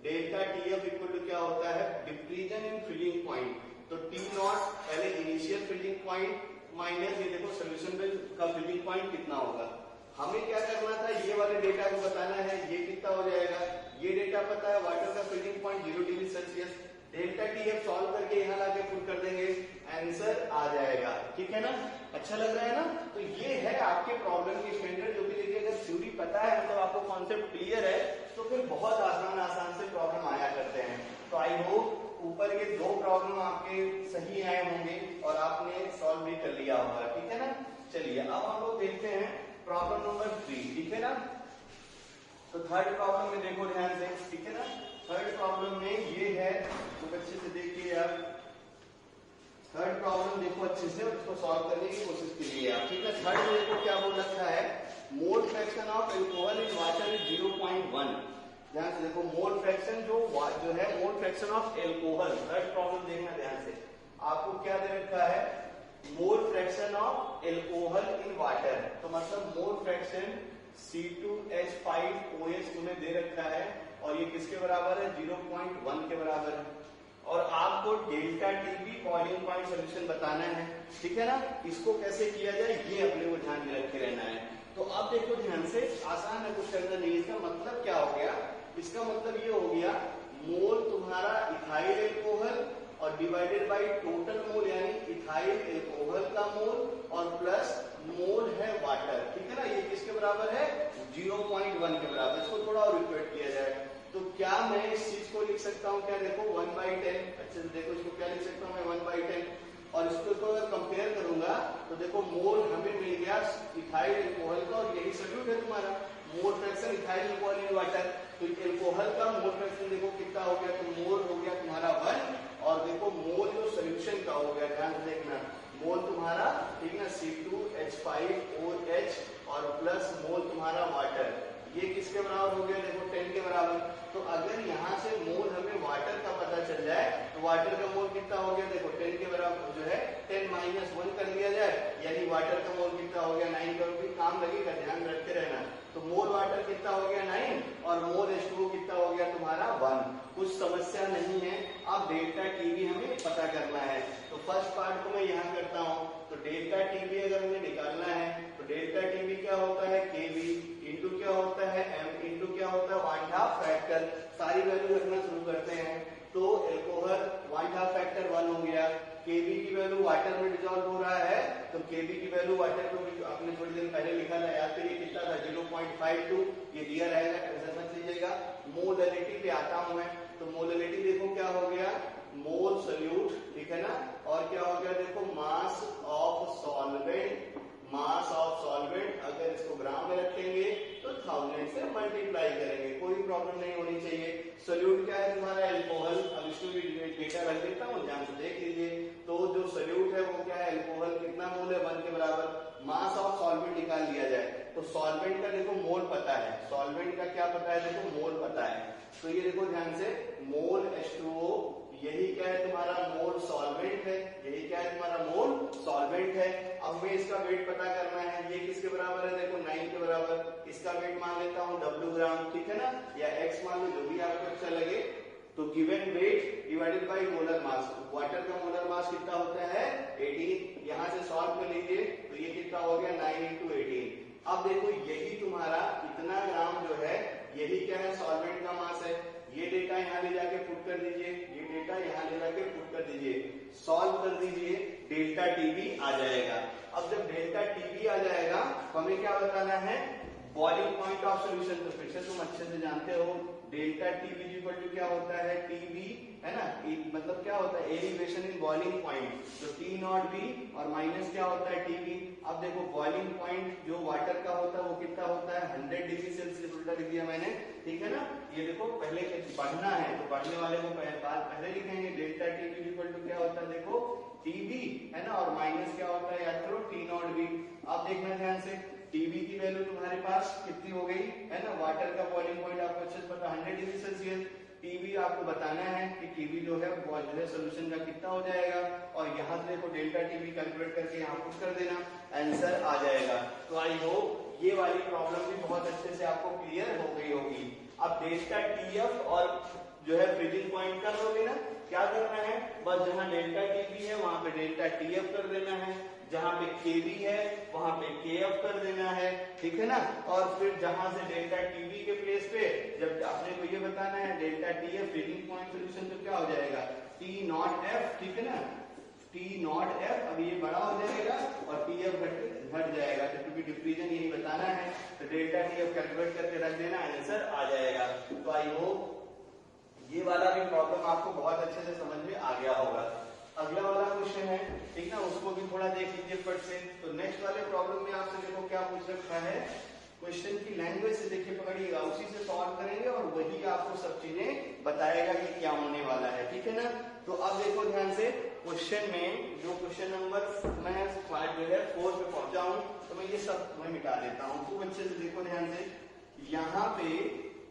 delta TF equal to क्या होता है? Decrease in freezing point. तो टी नॉट पहले इनिशियल फिलिंग पॉइंट माइनस ये देखो सोल्यूशन का फिलिंग पॉइंट कितना होगा। हमें क्या करना था, ये वाले डेटा को बताना है, ये कितना हो जाएगा? ये डेटा पता है, वाटर का freezing point 0 degree Celsius. Delta TF solve करके यहाँ लाके पुट कर देंगे, आंसर आ जाएगा। ठीक है ना, अच्छा लग रहा है ना? तो ये है आपके प्रॉब्लम की स्टैंडर्ड, जो कि देखिए अगर थ्योरी पता है, मतलब आपको कॉन्सेप्ट क्लियर है, तो फिर बहुत आसान से प्रॉब्लम आया करते हैं। तो आई होप ऊपर के 2 प्रॉब्लम आपके सही आए होंगे और आपने सॉल्व भी कर लिया होगा। ठीक है ना, चलिए अब हम लोग देखते हैं प्रॉब्लम नंबर 3। ठीक है ना, तो थर्ड प्रॉब्लम में देखो ध्यान से। ठीक है ना, थर्ड प्रॉब्लम में ये है, तो अच्छे से देखिए आप। थर्ड प्रॉब्लम देखो अच्छे से, उसको सॉल्व करने की कोशिश कीजिए आप। ठीक है, थर्ड में देखो क्या बोल रखा है, mole fraction of alcohol in water is 0.1। ध्यान से देखो, मोल फ्रैक्शन जो है, mole fraction of alcohol. Third problem देखना ध्यान से, आपको क्या दे रखा है? Mole fraction of alcohol in water. तो मतलब मोल फ्रैक्शन C2H5OH तुम्हें दे रखा है, और ये किसके बराबर है? 0.1 के बराबर है। और आपको delta TB boiling point solution बताना है। ठीक है ना, इसको कैसे किया जाए ये अपने को ध्यान में रखे रहना है। तो अब देखो ध्यान से, आसान है, कुछ करना नहीं। इसका मतलब क्या हो गया? इसका मतलब ये हो गया, मोल तुम्हारा इथाइल एल्कोहल और डिवाइडेड बाय टोटल मोल, यानी इथाइल एल्कोहल का मोल और प्लस मोल है वाटर। ठीक है ना, ये किसके बराबर है? 0.1 के बराबर। इसको थोड़ा और रिपीट किया जाए तो क्या मैं इस चीज को लिख सकता हूँ, क्या देखो 1/10। अच्छे से देखो, इसको क्या लिख सकता हूँ मैं? 1/10। और इसको अगर कंपेयर करूंगा तो देखो मोल हमें मिल गया इथाइल एल्कोहल का, और यही सोल्यूट है तुम्हारा। Mole fraction ethyl alcohol in water, तो एल्कोहल का मोल फ्रैक्शन देखो कितना हो गया? तो मोल हो गया तुम्हारा 1, और देखो मोल जो सोल्यूशन का हो गया, ध्यान से देखना, मोल तुम्हारा, ठीक है ना, C2H5OH और प्लस मोल तुम्हारा वाटर, ये किसके बराबर हो गया? देखो 10 के बराबर। तो अगर यहाँ से मोल हमें वाटर का पता चल जाए तो वाटर का मोल कितना हो गया? देखो 10 के बराबर जो है 10 - 1 कर दिया जाए, यानी वाटर का मोल कितना हो गया? 9 का। भी काम लगेगा, ध्यान रखते रहना। तो मोल वाटर कितना हो गया? 9, और मोल H2O कितना हो गया तुम्हारा? 1। कुछ समस्या नहीं है। अब डेल्टा टीबी हमें पता करना है, तो फर्स्ट पार्ट को मैं यहाँ करता हूँ। तो डेल्टा टीबी अगर हमें निकालना है तो डेल्टा टीबी क्या होता है? केबी इंटू क्या होता है? एम इंटू क्या होता है? 1/2 फैक्टर। सारी वैल्यू रखना शुरू करते हैं। तो एल्कोहल 1/2 फैक्टर 1 हो गया। केबी की वैल्यू वाटर में डिजॉल्व हो रहा है, तो केबी की वैल्यू वाटर में आपने थोड़ी देर पहले लिखा था, याद करिए कितना था? 0.52। ये दिया रहेगा, टेंशन मत लीजिएगा। मोलैलिटी पे आता हूं मैं, तो मोलैलिटी देखो क्या हो गया? मोल सोल्यूट, ठीक है ना, और क्या हो गया? देखो mass of solvent. Mass of solvent अगर इसको ग्राम में रखेंगे तो 1000 से मल्टीप्लाई करेंगे, कोई प्रॉब्लम नहीं होनी चाहिए। सोल्यूट क्या है तुम्हारा? एल्कोहल। अब डेटा रख देता हूँ, ध्यान से देख लीजिए। तो जो सोल्यूट है वो क्या है, अल्कोहल कितना मोल है, 1 के बराबर। मास ऑफ सॉल्वेंट निकाल लिया जाए तो सॉल्वेंट का देखो मोल पता है, सॉल्वेंट का क्या पता है, देखो मोल पता है। तो ये देखो ध्यान से, मोल H2O, यही क्या है तुम्हारा मोल सॉल्वेंट है, यही क्या है तुम्हारा मोल सॉल्वेंट है। अब मैं इसका वेट पता करना है, ये किसके बराबर है, देखो 9 के बराबर। इसका वेट मान लेता हूँ W ग्राम, ठीक है ना, या X मान लो, जो भी आपको अच्छा लगे। तो given weight divided by molar mass, water का मोलर मास कितना होता है 18। यहां से सॉल्व कर लीजिए तो ये कितना हो गया 9 × 18। अब देखो यही तुम्हारा इतना ग्राम जो है, यही क्या है सॉल्वेंट का मास है। ये डेटा यहाँ ले जाके पुट कर दीजिए, ये डेटा यहाँ ले जाके पुट कर दीजिए, सॉल्व कर दीजिए, डेल्टा टीबी आ जाएगा। अब जब डेल्टा टीबी आ जाएगा तो हमें क्या बताना है, बॉइलिंग पॉइंट ऑफ सॉल्यूशन। तो फिर से तुम अच्छे से जानते हो डेल्टा टीबी इक्वल टू क्या होता है, टीबी है ना, मतलब क्या होता है एलिवेशन इन बॉइलिंग पॉइंट। तो टी नॉट बी और माइनस क्या होता है टीबी। अब देखो बॉइलिंग पॉइंट जो वाटर का होता है वो कितना होता है 100 डिग्री सेल्सियस, उल्टा लिख दिया मैंने, ठीक है ना। ये देखो पहले पढ़ना है तो पढ़ने वाले को पहले लिखेंगे, डेल्टा टीबी इक्वल टू क्या होता है, देखो टीबी है ना, और माइनस क्या होता है, याद करो टी नॉट बी। अब देखना ध्यान से, टीबी की वैल्यू तुम्हारे पास कितनी हो गई है ना, वाटर का बॉइलिंग पॉइंट आपको अच्छे से पता 100 डिग्री सेल्सियस। टीबी आपको बताना है कि टीबी जो है सोल्यूशन का कितना हो जाएगा, और यहाँ से देखो डेल्टा टीबी कैलकुलेट करके यहाँ पुट कर देना, आंसर आ जाएगा। तो आई होप ये वाली प्रॉब्लम भी बहुत अच्छे से आपको क्लियर हो गई होगी। अब डेल्टा टीएफ और जो है फ्रीजिंग पॉइंट कर लोगे ना, क्या करना है, बस जहां डेल्टा टीबी है वहां पे डेल्टा टीएफ कर देना है, जहां पे केबी है वहां पे केएफ कर देना है, ठीक है ना। और फिर जहां से डेल्टा टीबी के प्लेस पे जब आपने को ये बताना है delta TF freezing point solution, तो क्या हो जाएगा टी नॉट एफ, ठीक है ना, टी नॉट एफ। अब ये बड़ा हो जाएगा और टीएफ घट जाएगा, तो क्योंकि डिफ्यूजन यही बताना है तो डेल्टा टीएफ कैलकुलेट करके रख देना, आंसर आ जाएगा। तो आई होप ये वाला भी प्रॉब्लम आपको बहुत अच्छे से समझ में आ गया होगा। अगला वाला क्वेश्चन है, ठीक ना, उसको भी थोड़ा देख लीजिए फट से। तो नेक्स्ट वाले प्रॉब्लम में आपसे देखो क्या पूछ रखा है, क्वेश्चन की लैंग्वेज से देखिए पकड़िएगा, उसी से सॉल्व करेंगे और वही आपको सब चीजें बताएगा कि क्या होने वाला है, ठीक है ना। तो अब देखो ध्यान से, क्वेश्चन में जो क्वेश्चन नंबर मैं 4 पे पहुंचा हूं, तो मैं ये सब मैं मिटा देता हूं। खूब अच्छे से देखो ध्यान से, यहाँ पे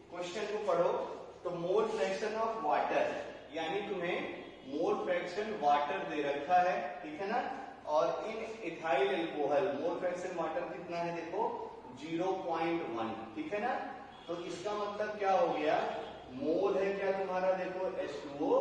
क्वेश्चन को पढ़ो तो मोल फ्रैक्शन ऑफ वाटर, यानी तुम्हें मोल फ्रैक्शन वाटर दे रखा है, ठीक है ना, और इन ethyl alcohol mole fraction water कितना है, देखो 0.1, ठीक है ना। तो इसका मतलब क्या हो गया, मोल है क्या तुम्हारा, देखो H2O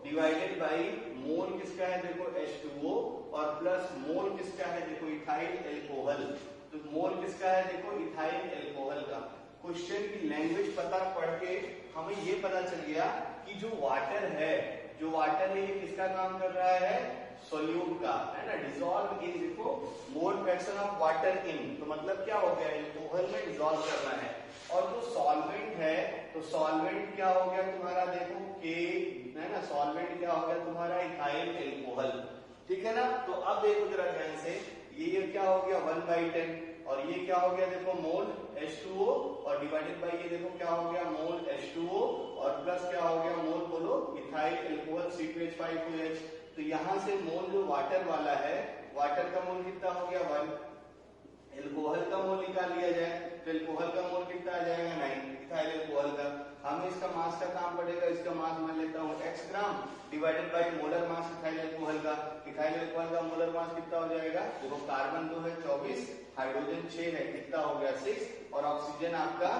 डिवाइडेड बाई मोल किसका है, देखो H2O, और प्लस मोल किसका है, देखो इथाइल एल्कोहल। तो मोल किसका है, देखो इथाइल एल्कोहल का। क्वेश्चन की लैंग्वेज पता पढ़ के हमें ये पता चल गया कि जो वाटर है ये किसका काम कर रहा है, सोल्यूट का, है ना, डिसॉल्व इन, देखो mole fraction of water in, तो मतलब क्या हो गया, एल्कोहल में डिसॉल्व करना है। और जो सॉल्वेंट है, तो सॉल्वेंट क्या हो गया तुम्हारा, देखो के, है ना, सॉल्वेंट क्या हो गया तुम्हारा इथाइल एल्कोहल, ठीक है ना। तो अब देखो जरा ध्यान से, ये क्या हो गया 1/10, और ये क्या हो गया देखो मोल H2O, और डिवाइडेड बाय ये देखो क्या हो गया मोल H2O, और प्लस क्या हो गया मोल, बोलो इथाइल एल्कोहल C2H5OH। तो यहां से मोल जो वाटर वाला है, वाटर का मोल कितना हो गया 1, एल्कोहल का मोल निकाल लिया जाए तो एल्कोहल का मोल कितना आ जाएगा 9, इथाइल एल्कोहल का। हमें इसका मास का काम पड़ेगा, इसका मास मान लेता हूँ x gram divided by molar mass ethyl alcohol का। इथाइल एल्कोहल का मोलर मास कितना हो जाएगा, देखो कार्बन तो है 24, हाइड्रोजन 6 है, कितना हो गया 6, और ऑक्सीजन आपका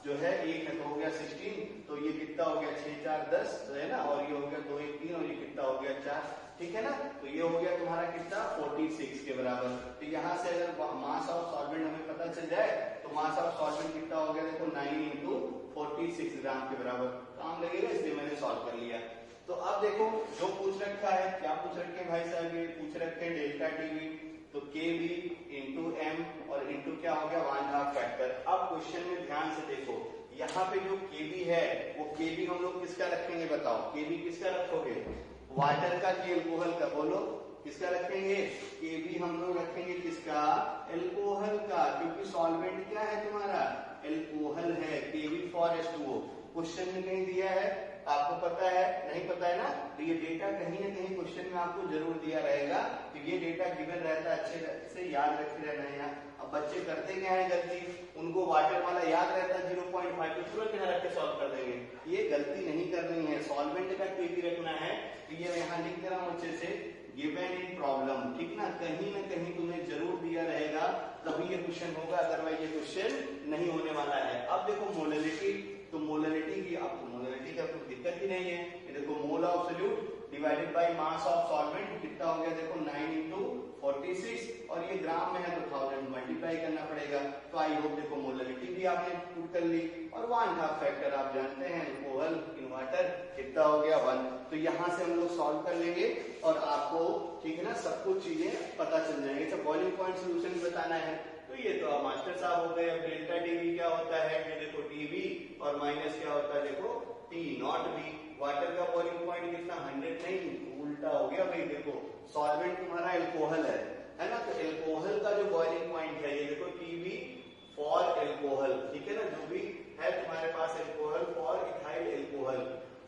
जो है 1 है तो हो गया 16, तो ये कितना हो गया 6 4 10, है ना, और ये हो गया 2 1 3, और ये कितना हो गया 4, ठीक है ना। तो ये हो गया तुम्हारा कितना 46 के बराबर। तो यहाँ से अगर मास ऑफ सॉल्वेंट हमें पता चल जाए तो मास ऑफ सॉल्वेंट कितना हो गया, देखो 9 × 46 ग्राम के बराबर। काम लगेगा, इसलिए मैंने सॉल्व कर लिया। तो अब देखो जो पूछ रखा है, क्या पूछ रखे भाई साहब, ये पूछ रखे डेल्टा टीवी, तो केबी इंटू एम और इंटू क्या हो गया 1/2 फैक्टर। अब क्वेश्चन में ध्यान से देखो, यहाँ पे जो केबी है वो केबी हम लोग किसका रखेंगे, बताओ केबी किसका रखोगे, वाटर का कि एल्कोहल का, बोलो किसका रखेंगे, केबी हम लोग रखेंगे किसका, एल्कोहल का, क्योंकि सॉल्वेंट क्या है तुम्हारा एल्कोहल है, केबी फॉर H2O। क्वेश्चन में कहीं दिया है, आपको पता है नहीं पता होता है ना, तो ये डेटा कहीं ना कहीं क्वेश्चन में आपको जरूर दिया रहेगा, तो ये डेटा गिवन रहता है, अच्छे से याद रखे रहना है। अब बच्चे करते क्या है गलती, उनको वाटर वाला याद रहता है 0.5 तो तुरंत यहाँ रख के सॉल्व कर देंगे, ये गलती नहीं करनी है। सॉल्वेंट का केवी रखना है, तो ये यहाँ लिख दे रहा हूँ अच्छे से, गिवन इन प्रॉब्लम, ठीक ना कहीं तुम्हें जरूर दिया रहेगा, तभी ये क्वेश्चन होगा, अदरवाइज ये क्वेश्चन नहीं होने वाला है। अब देखो मोलरिटी, तो मोलरिटी की आपको मोलरिटी का कोई दिक्कत ही नहीं है। ये देखो mole of solute divided by mass of solvent कितना हो गया, देखो 9 into 46, और ये ग्राम में है तो 1000 मल्टीप्लाई करना पड़ेगा। तो आई होप देखो मोलरिटी भी आपने पुट कर ली, और 1/2 फैक्टर आप जानते हैं अल्कोहल इन वाटर कितना हो गया 1। तो यहाँ से हम लोग सॉल्व कर लेंगे और आपको ठीक है ना सब कुछ चीजें पता चल जाएंगे। सब बॉइलिंग पॉइंट सोल्यूशन बताना है, तो ये तो आप मास्टर साहब हो गए। अब डेल्टा टीवी क्या होता है, ये देखो टीवी और माइनस क्या होता है, देखो टी नॉट बी। वाटर का बॉइलिंग पॉइंट कितना 100 नहीं, उल्टा हो गया भाई। देखो सॉल्वेंट तुम्हारा एल्कोहल है ना, तो एल्कोहल का जो बॉइलिंग पॉइंट है ये देखो टीवी फॉर एल्कोहल, ठीक है ना, जो भी है तुम्हारे पास alcohol for ethyl alcohol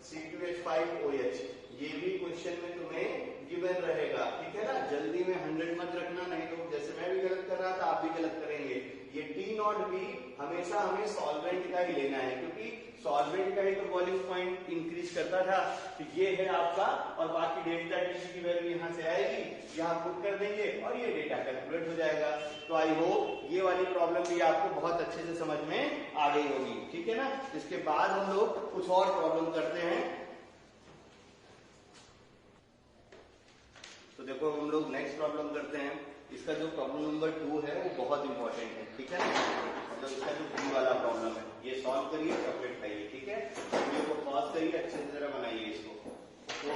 C2H5OH, ये भी क्वेश्चन में तुम्हें गिवन रहेगा, ठीक है ना। जल्दी में 100 मत रखना, नहीं तो जैसे मैं भी गलत कर रहा था आप भी गलत करेंगे। ये टी नॉट बी हमेशा हमें सॉल्वेंट का ही लेना है, क्योंकि सॉल्वेंट का ही तो बॉइलिंग पॉइंट इंक्रीज करता था। तो ये है आपका, और बाकी डेल्टा टी की वैल्यू यहाँ से आएगी, यहाँ पुट कर देंगे और ये डेटा कैलकुलेट हो जाएगा। तो आई होप ये वाली प्रॉब्लम भी आपको बहुत अच्छे से समझ में आ गई होगी, ठीक है ना। इसके बाद हम लोग कुछ और प्रॉब्लम करते हैं। तो देखो हम लोग नेक्स्ट प्रॉब्लम करते हैं। इसका जो प्रॉब्लम नंबर 2 है वो बहुत इंपॉर्टेंट है, ठीक है ना। मतलब इसका जो बी वाला प्रॉब्लम है ये सॉल्व करिए, चॉकलेट खाइए, ठीक है। वीडियो को पॉज करिए, अच्छे से जरा बनाइए इसको। तो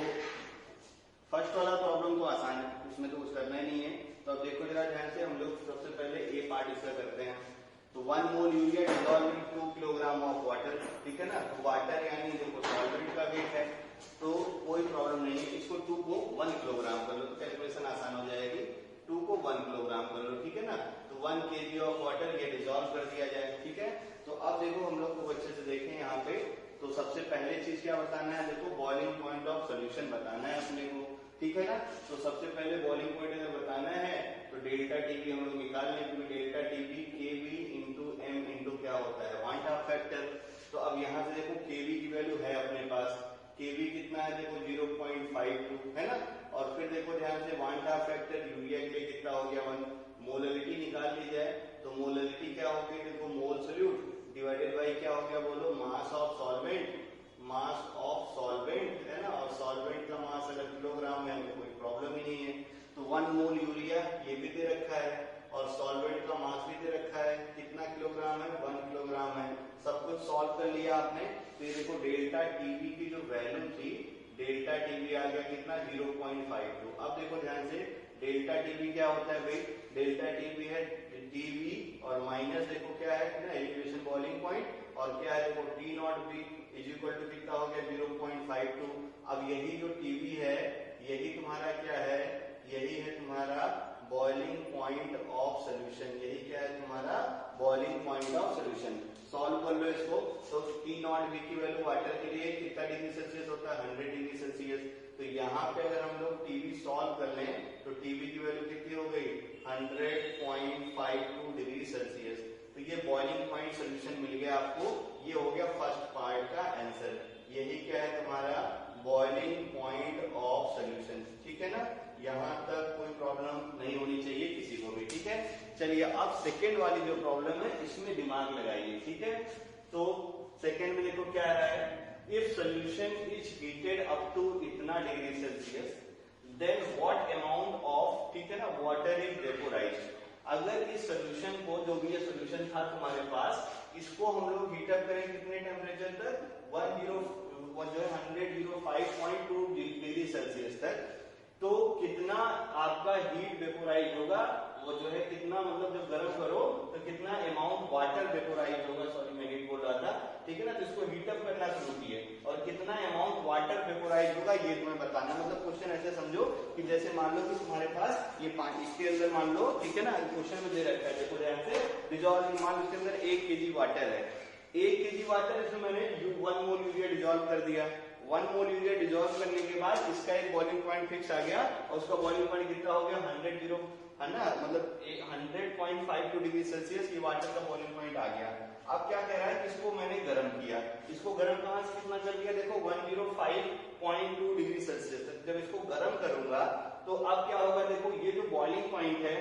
फर्स्ट वाला प्रॉब्लम तो आसान है, इसमें तो कुछ करना ही नहीं है। तो अब देखो जरा ध्यान से, हम लोग सबसे पहले ए पार्ट इसका करते हैं। तो 1 mole urea dissolve in 2 kilogram of water, ठीक है ना। तो वाटर यानी देखो सॉल्वेंट का वेट है, तो कोई प्रॉब्लम नहीं है। इसको 2 को 1 किलोग्राम कर लो तो कैलकुलेशन आसान हो जाएगी। 2 को 1 किलोग्राम कर लो, ठीक है ना। तो 1 kg ऑफ वाटर ये डिसॉल्व कर दिया जाए, ठीक है। तो अब देखो हम लोग को अच्छे से देखें यहाँ पे। तो सबसे पहले चीज क्या बताना है, देखो बॉइलिंग पॉइंट ऑफ सोल्यूशन बताना है अपने को, ठीक है ना। तो सबसे पहले बॉइलिंग पॉइंट अगर बताना है तो डेल्टा टीवी हम लोग निकाल लें, क्योंकि डेल्टा टीवी केवी इंटू एम इंटू क्या होता है 1/2 फैक्टर। तो अब यहाँ से देखो केवी की वैल्यू है अपने पास, केवी कितना है देखो 0.52 है ना। और फिर देखो ध्यान से 1/2 फैक्टर यूरिया के लिए कितना हो गया 1। मोलरिटी निकाल ली जाए तो मोलरिटी क्या हो गई, देखो मोल सोल्यूट डिवाइडेड बाय क्या हो गया बोलो, mass of solvent, mass of solvent है ना। और सॉल्वेंट का मास अगर किलोग्राम में तो कोई प्रॉब्लम ही नहीं है। तो 1 मोल यूरिया ये भी दे रखा है, और सॉल्वेंट का मास भी दे रखा है, कितना किलोग्राम है 1 किलोग्राम है। सब कुछ सॉल्व कर लिया आपने। तो ये देखो डेल्टा टीवी की जो वैल्यू थी, डेल्टा टीवी आ गया कितना 0.52। अब देखो ध्यान से, डेल्टा टीवी क्या होता है भाई, डेल्टा टीवी है टीवी और माइनस देखो क्या है ना एलिवेशन बॉइलिंग पॉइंट, और क्या है देखो T naught B is equal to कितना हो गया 0.52। अब यही जो टीवी है यही तुम्हारा क्या है, यही है तुम्हारा बॉइलिंग पॉइंट ऑफ सोल्यूशन, यही क्या है तुम्हारा boiling point of solution. Solve कर लो इसको। तो टी नॉट बी की वैल्यू वाटर के लिए कितना डिग्री सेल्सियस होता है 100 डिग्री सेल्सियस। तो यहाँ पे अगर हम लोग टीवी सॉल्व कर लें तो टीवी की वैल्यू कितनी हो गई 100.52 डिग्री सेल्सियस। तो ये बॉइलिंग पॉइंट सोल्यूशन मिल गया आपको। ये हो गया फर्स्ट पार्ट का आंसर। यही क्या है तुम्हारा बॉइलिंग पॉइंट ऑफ सोल्यूशन, ठीक है ना। यहाँ तक कोई प्रॉब्लम नहीं होनी चाहिए किसी को भी, ठीक है। चलिए अब सेकेंड वाली जो प्रॉब्लम है इसमें दिमाग लगाइए, ठीक है। तो सेकेंड में देखो क्या है, if solution is heated up to इतना degree Celsius then what amount of, ठीक है ना, वाटर इज वेपोराइज्ड। अगर इस सोल्यूशन को, जो भी ये सोल्यूशन था तुम्हारे पास, इसको हम लोग हीटअप करें कितने टेम्परेचर तक 105.2 डिग्री सेल्सियस तक, तो कितना आपका हीट वेपोराइज होगा, वो जो है कितना, मतलब जब गर्म करो तो कितना अमाउंट वाटर वेपोराइज होगा, सॉरी मैं हीट बोल रहा था, ठीक है ना। तो इसको हीटअप करना शुरू किए और कितना अमाउंट वाटर वेपोराइज होगा ये तुम्हें बताना। मतलब क्वेश्चन ऐसे समझो कि जैसे मान लो कि तुम्हारे पास ये पानी, इसके अंदर मान लो, ठीक है ना, क्वेश्चन में दे रखा है, देखो ध्यान से, डिजॉल्व मान लो इसके अंदर 1 kg वाटर है। 1 kg वाटर इसमें मैंने 1 मोल यूरिया डिजॉल्व कर दिया। 1 मोल यूरिया डिजोल्व करने के बाद इसका एक बॉइलिंग पॉइंट फिक्स आ गया और उसका बॉइलिंग पॉइंट कितना हो गया 100 है ना, मतलब 100.52 डिग्री सेल्सियस ये वाटर का बॉइलिंग पॉइंट आ गया। अब क्या कह रहा है, इसको मैंने गर्म किया, इसको गर्म कहां से कितना कर दिया, देखो 105.2 डिग्री सेल्सियस तक जब इसको गर्म करूंगा तो अब क्या होगा, देखो ये जो बॉइलिंग पॉइंट है,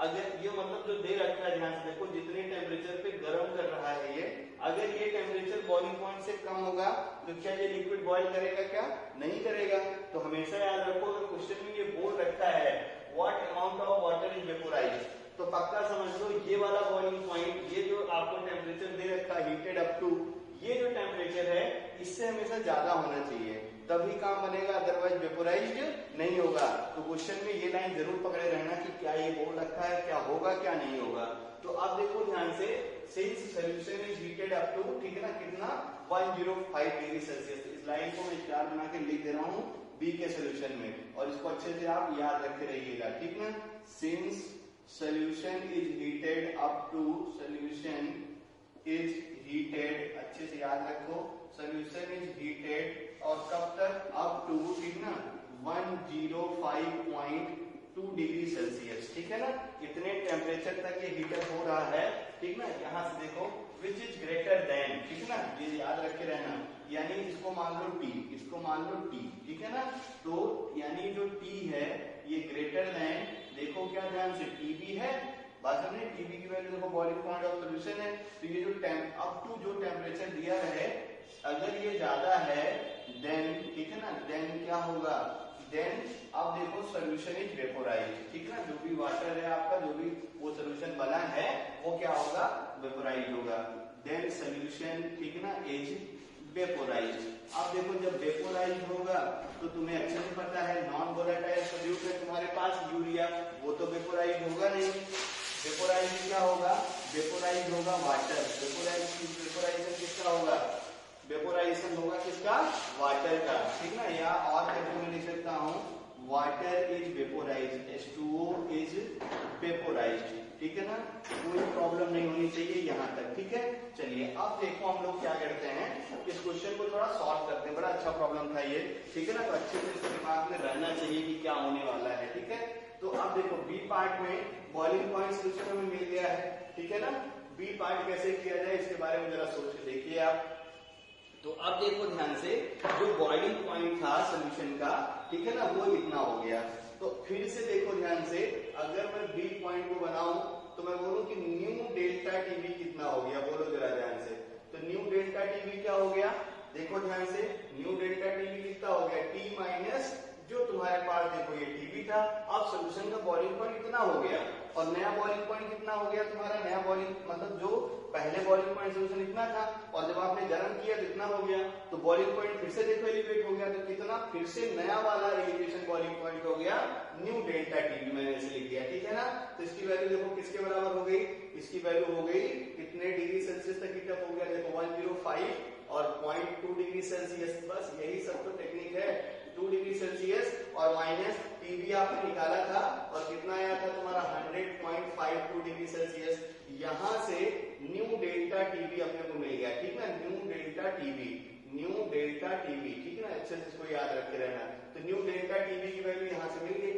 अगर ये मतलब जो दे रखा है ध्यान से देखो, जितने टेम्परेचर पे गर्म कर रहा है ये, अगर ये टेम्परेचर बॉइलिंग पॉइंट से कम होगा तो क्या ये लिक्विड बॉइल करेगा, क्या नहीं करेगा। तो हमेशा याद रखो अगर क्वेश्चन में ये बोल रखा है what amount of water is vaporised, तो पक्का समझ लो ये वाला बॉइलिंग पॉइंट, ये जो आपको टेम्परेचर दे रखा है हीटेड अप टू, ये जो टेम्परेचर है इससे हमेशा ज्यादा होना चाहिए, तभी काम बनेगा, अदरवाइज वेपोराइज्ड नहीं होगा। तो क्वेश्चन में ये लाइन जरूर पकड़े रहना कि क्या ये बोल रखा है, क्या होगा क्या नहीं होगा। तो अब देखो ध्यान से, since solution is heated up to, ठीक है ना, कितना 105 डिग्री सेल्सियस। इस लाइन को मैं स्टार बना के लिख दे रहा हूँ बी के सोल्यूशन में, और इसको अच्छे से आप याद रखते रहिएगा, ठीक ना। Since solution is heated up to, solution is heated, अच्छे से याद रखो, solution is heated और कब तक, up to, ठीक ना, 105.2 डिग्री सेल्सियस, ठीक है ना, इतने टेम्परेचर तक ये हीटर हो रहा है, ठीक ना। यहाँ से देखो which is greater than, ठीक है ना, ये याद रखे रहना, यानी इसको मान लो T, इसको मान लो T, ठीक है ना। तो यानी जो T है ये ग्रेटर देन, देखो क्या ध्यान से, टीबी है, बात हमने टीबी की वैल्यू देखो बॉइलिंग पॉइंट ऑफ सॉल्यूशन है, तो ये जो अप टू जो टेम्परेचर दिया है अगर ये ज्यादा है देन, ठीक है ना, देन क्या होगा, देन अब देखो सॉल्यूशन इज वेपोराइज्ड, ठीक है ना, जो भी वाटर है आपका, जो भी वो सॉल्यूशन बना है वो क्या होगा, वेपोराइज्ड होगा, देन सॉल्यूशन, ठीक है ना, इज वेपोराइज्ड। अब देखो जब वेपोराइज्ड होगा तो तुम्हें अच्छे से पता है नॉन वोलेटाइल सॉल्यूट है तुम्हारे पास यूरिया, वो तो वेपोराइज्ड होगा नहीं, वेपोराइज्ड क्या होगा, वेपोराइज्ड होगा वाटर, वेपोराइजेशन किसका होगा, वेपोराइजेशन होगा किसका, वाटर का, ठीक ना। या और कैसे मैं लिख सकता हूँ, वाटर इज वेपोराइज्ड, H2O इज वेपोराइज्ड, ठीक है ना, कोई प्रॉब्लम नहीं होनी चाहिए यहाँ तक, ठीक है। चलिए अब देखो हम लोग क्या करते हैं, इस क्वेश्चन को थोड़ा सॉल्व करते हैं, बड़ा अच्छा प्रॉब्लम था ये, ठीक है ना, तो अच्छे से दिमाग में रहना चाहिए कि क्या होने वाला है, ठीक है। तो अब देखो बी पार्ट में बॉइलिंग पॉइंट सोल्यूशन हमें मिल गया है, ठीक है ना, बी पार्ट कैसे किया जाए इसके बारे में जरा सोच के देखिए आप। तो अब देखो ध्यान से, जो बॉइलिंग पॉइंट था सोल्यूशन का, ठीक है ना, वो इतना हो गया। तो फिर से देखो ध्यान से, अगर मैं बी पॉइंट को बनाऊं तो मैं बोलूं कि न्यू डेल्टा टीवी कितना हो गया, बोलो जरा ध्यान से। तो न्यू डेल्टा टीवी क्या हो गया, देखो ध्यान से, न्यू डेल्टा टीवी कितना हो गया, टी माइनस जो तुम्हारे पास देखो ये टीवी था, अब सोल्यूशन का बॉइलिंग पॉइंट इतना हो गया, और नया बॉइलिंग पॉइंट कितना हो गया तुम्हारा, नया बॉइलिंग मतलब जो पहले बॉइलिंग पॉइंट सोल्यूशन इतना था और जब आपने गर्म किया तो इतना हो गया, तो बॉइलिंग पॉइंट फिर से देखो एलिवेट हो गया, तो कितना, फिर से नया वाला एलिवेशन बॉइलिंग पॉइंट हो गया न्यू डेल्टा टीवी, मैंने ऐसे लिख दिया, ठीक है ना। तो इसकी वैल्यू देखो किसके बराबर हो गई, इसकी वैल्यू हो गई कितने डिग्री सेल्सियस तक हीट अप हो गया, देखो 105 और 0.2 डिग्री सेल्सियस, बस यही सब तो टेक्निक है, 2 डिग्री सेल्सियस और माइनस टीवी आपने निकाला था और कितना आया था तुम्हारा 100.52 डिग्री सेल्सियस, यहां से न्यू डेल्टा टीवी अपने को मिल गया, ठीक है, new delta TV, new delta TV, ठीक है ना, अच्छे से इसको याद रखे रहना। तो न्यू डेल्टा टीवी की वैल्यू यहां से मिल गई।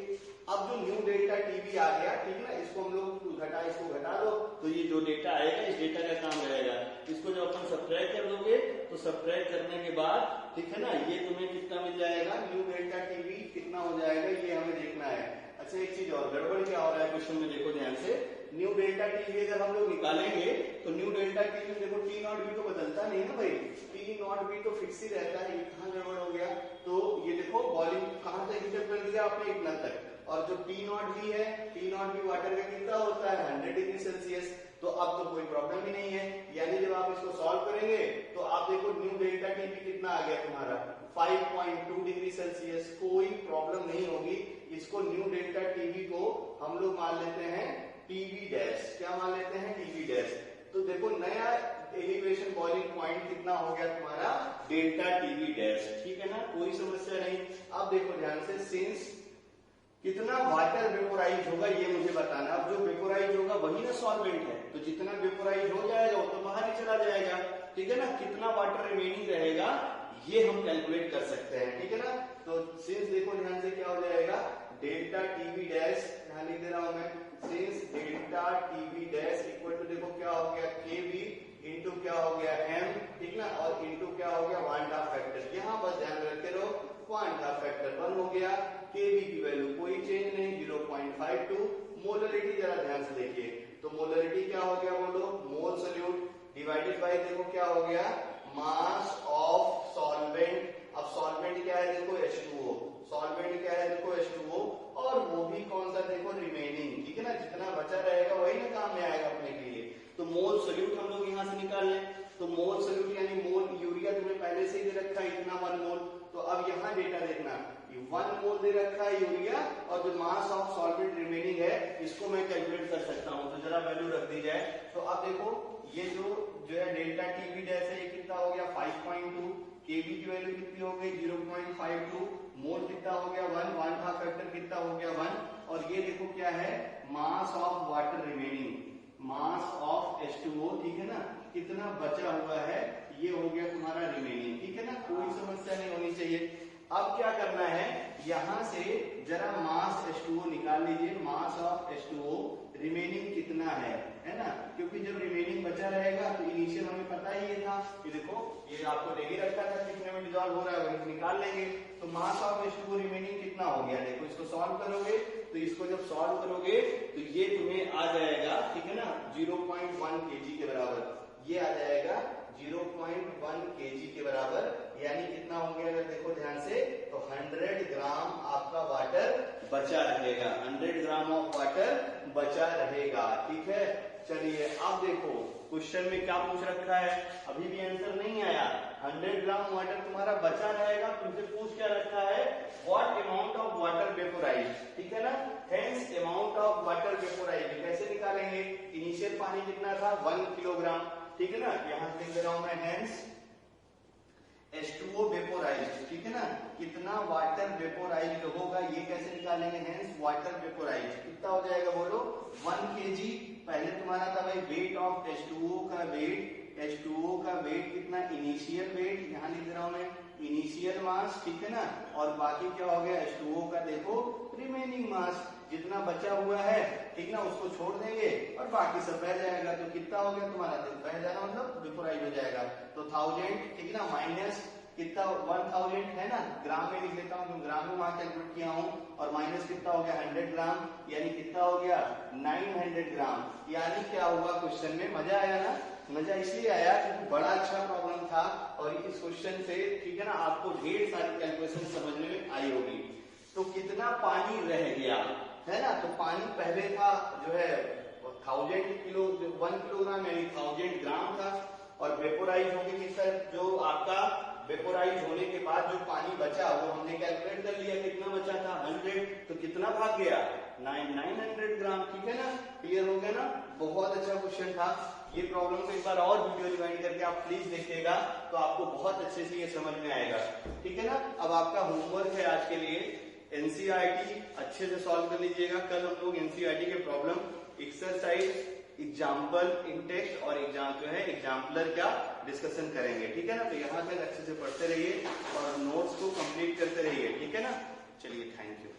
अब जो न्यू डेल्टा टीवी आ गया, ठीक है ना, इसको हम लोग इसको घटा दो, तो ये जो डेटा आएगा इस डेटा का काम रहेगा, इसको जब अपन सब्ट्रैक्ट कर दोगे तो सब्ट्रैक्ट करने के बाद, ठीक है ना, ये तुम्हें कितना मिल जाएगा, न्यू डेल्टा टीवी कितना हो जाएगा, ये हमें देखना है। अच्छा एक चीज और, गड़बड़ क्या हो रहा है क्वेश्चन में, देखो ध्यान से, न्यू डेल्टा टीवी अगर हम लोग निकालेंगे तो न्यू डेल्टा टीवी देखो टी नॉट बी तो बदलता नहीं ना भाई, टी नॉट बी तो फिक्स ही रहता है, ये कहाँ गड़बड़ हो गया, तो ये देखो बॉइलिंग कहाँ तक हीट अप कर दिया आपने, इतना तक, और जो टी नॉट बी है, टी नॉट बी वाटर का कितना होता है 100 डिग्री सेल्सियस, तो अब तो कोई प्रॉब्लम ही नहीं है, यानी जब आप इसको सॉल्व करेंगे तो आप देखो न्यू डेल्टा टीवी कितना आ गया तुम्हारा 5.2 डिग्री सेल्सियस, कोई प्रॉब्लम नहीं होगी। इसको न्यू डेल्टा टीवी को हम लोग मान लेते हैं टीवी डैश, क्या मान लेते हैं, टीवी डैश। तो देखो नया एलिवेशन बॉइलिंग पॉइंट कितना हो गया तुम्हारा, डेल्टा टीवी डैश, ठीक है ना, कोई समस्या नहीं। अब देखो ध्यान से, सिंस कितना वाटर वेपोराइज होगा ये मुझे बताना, अब जो वेपोराइज होगा वही ना सॉल्वेंट है, तो जितना वेपोराइज हो जाएगा वो तो बाहर ही चला जाएगा, ठीक है ना, कितना वाटर रिमेनिंग रहेगा ये हम कैलकुलेट कर सकते हैं, ठीक है ना। तो सिंस देखो ध्यान से क्या हो जाएगा, डेल्टा टीबी डैश, यहां लिख दे रहा हूं मैं, since delta TB dash equal to देखो क्या हो गया, केबी इंटू क्या हो गया एम, ठीक ना, और इंटू क्या हो गया क्वांटा फैक्टर। यहाँ बस ध्यान रखते रहो, क्वांटा फैक्टर 1 हो गया, केबी की वैल्यू कोई चेंज नहीं 0.52। मोलरिटी जरा ध्यान से देखिए, तो मोलरिटी क्या हो गया बोलो, मोल सोल्यूट डिवाइडेड बाय देखो क्या हो गया, मास ऑफ सॉल्वेंट। अब सॉल्वेंट क्या है देखो H2O, सॉल्वेंट क्या है देखो H2O, और वो भी कौन सा देखो रिमेनिंग, ठीक है ना, जितना बचा रहेगा वही ना काम में आएगा अपने के लिए। तो मोल सोल्यूट हम लोग यहाँ से निकाल लें, तो मोल सोल्यूट यानी मोल यूरिया तुम्हें पहले से ही दे रखा है इतना 1 मोल, तो अब यहाँ डेटा देखना 1 मोल दे रखा है यूरिया, और जो मास ऑफ सॉल्वेंट रिमेनिंग है इसको मैं कैलकुलेट कर सकता हूँ, तो जरा वैल्यू रख दी जाए। तो अब देखो ये जो है डेल्टा टीबी डैश है ये कितना हो गया 5.2, केबी की वैल्यू कितनी हो गई 0.52, मोल कितना हो गया 1, क्वांटा फैक्टर कितना हो गया 1, और ये देखो क्या है mass of water remaining, mass of H2O, ठीक है ना, कितना बचा हुआ है ये हो गया तुम्हारा रिमेनिंग, ठीक है ना, कोई समस्या नहीं होनी चाहिए। अब क्या करना है, यहां से जरा मास H2O निकाल लीजिए, मास ऑफ H2O रिमेनिंग कितना है ना, क्योंकि जब रिमेनिंग बचा रहेगा तो इनिशियल हमें पता ही ये था कि देखो ये आपको दे ही रखा था कितने में डिसॉल्व हो रहा है, वही निकाल लेंगे। तो मास ऑफ H2O रिमेनिंग कितना हो गया, देखो इसको सॉल्व करोगे, तो इसको जब सॉल्व करोगे तो ये तुम्हें आ जाएगा, ठीक है ना, 0.1 kg के बराबर, ये आ जाएगा 0.1 kg के बराबर, यानी कितना हो गया अगर देखो ध्यान से, तो 100 ग्राम आपका वाटर बचा रहेगा, 100 ग्राम ऑफ वाटर बचा रहेगा, ठीक है। चलिए अब देखो क्वेश्चन में क्या पूछ रखा है, अभी भी आंसर नहीं आया, 100 ग्राम वाटर तुम्हारा बचा रहेगा, तुमसे पूछ क्या रखा है, what amount of water vaporise, ठीक है ना, hence amount of water vaporise कैसे निकालेंगे, इनिशियल पानी कितना था 1 किलोग्राम, ठीक है ना, यहां लिख दे रहा हूं मैं हेंस H2O वेपोराइज्ड, ठीक है ना, कितना वाटर वेपोराइज्ड होगा ये कैसे निकालेंगे, हेंस वाटर वेपोराइज्ड कितना हो जाएगा बोलो 1 kg। पहले तुम्हारा था भाई वेट ऑफ H2O का वेट, H2O का वेट कितना, इनिशियल वेट यहां लिख रहा हूं मैं, इनिशियल मास, ठीक है ना, और बाकी क्या हो गया H2O का देखो रिमेनिंग मास, जितना बचा हुआ है, ठीक ना, उसको छोड़ देंगे और बाकी सब बह जाएगा, तो कितना हो गया तुम्हारा, बह जाना मतलब वेपोराइज हो जाएगा, तो 1000, ठीक ना, माइनस कितना 1000 है ना, ग्राम में लिख लेता हूँ, ग्राम में वहां कैलकुलेट किया हूँ, और माइनस कितना हो गया 100 ग्राम, यानी कितना हो गया 900 ग्राम। यानी क्या हुआ क्वेश्चन में, मजा आया ना, मजा इसलिए आया क्योंकि बड़ा अच्छा प्रॉब्लम था, और इस क्वेश्चन से, ठीक है ना, आपको ढेर सारी कैलकुलेशन समझने में आई होगी। तो कितना पानी रह गया है ना, तो पानी पहले था जो है 1000 किलो, 1 किलोग्राम यानी 1000 ग्राम था, और वेपोराइज होगी कितना, जो आपका वेपोराइज होने के बाद जो पानी बचा वो हमने कैलकुलेट कर लिया, कितना बचा था 100, तो कितना भाग गया 900 ग्राम, ठीक है ना, क्लियर हो गया ना, बहुत अच्छा क्वेश्चन था। ये प्रॉब्लम को एक बार और वीडियो रिवाइंड करके आप प्लीज देखिएगा, तो आपको बहुत अच्छे से ये समझ में आएगा, ठीक है ना। अब आपका होमवर्क है आज के लिए, एनसीईआरटी अच्छे से सॉल्व कर लीजिएगा, कल हम लोग एनसीईआरटी के problem, exercise, example in text और एग्जाम जो है एग्जाम्पलर का डिस्कशन करेंगे, ठीक है ना। तो यहाँ तक अच्छे से पढ़ते रहिए और नोट्स को कंप्लीट करते रहिए, ठीक है ना। चलिए, थैंक यू।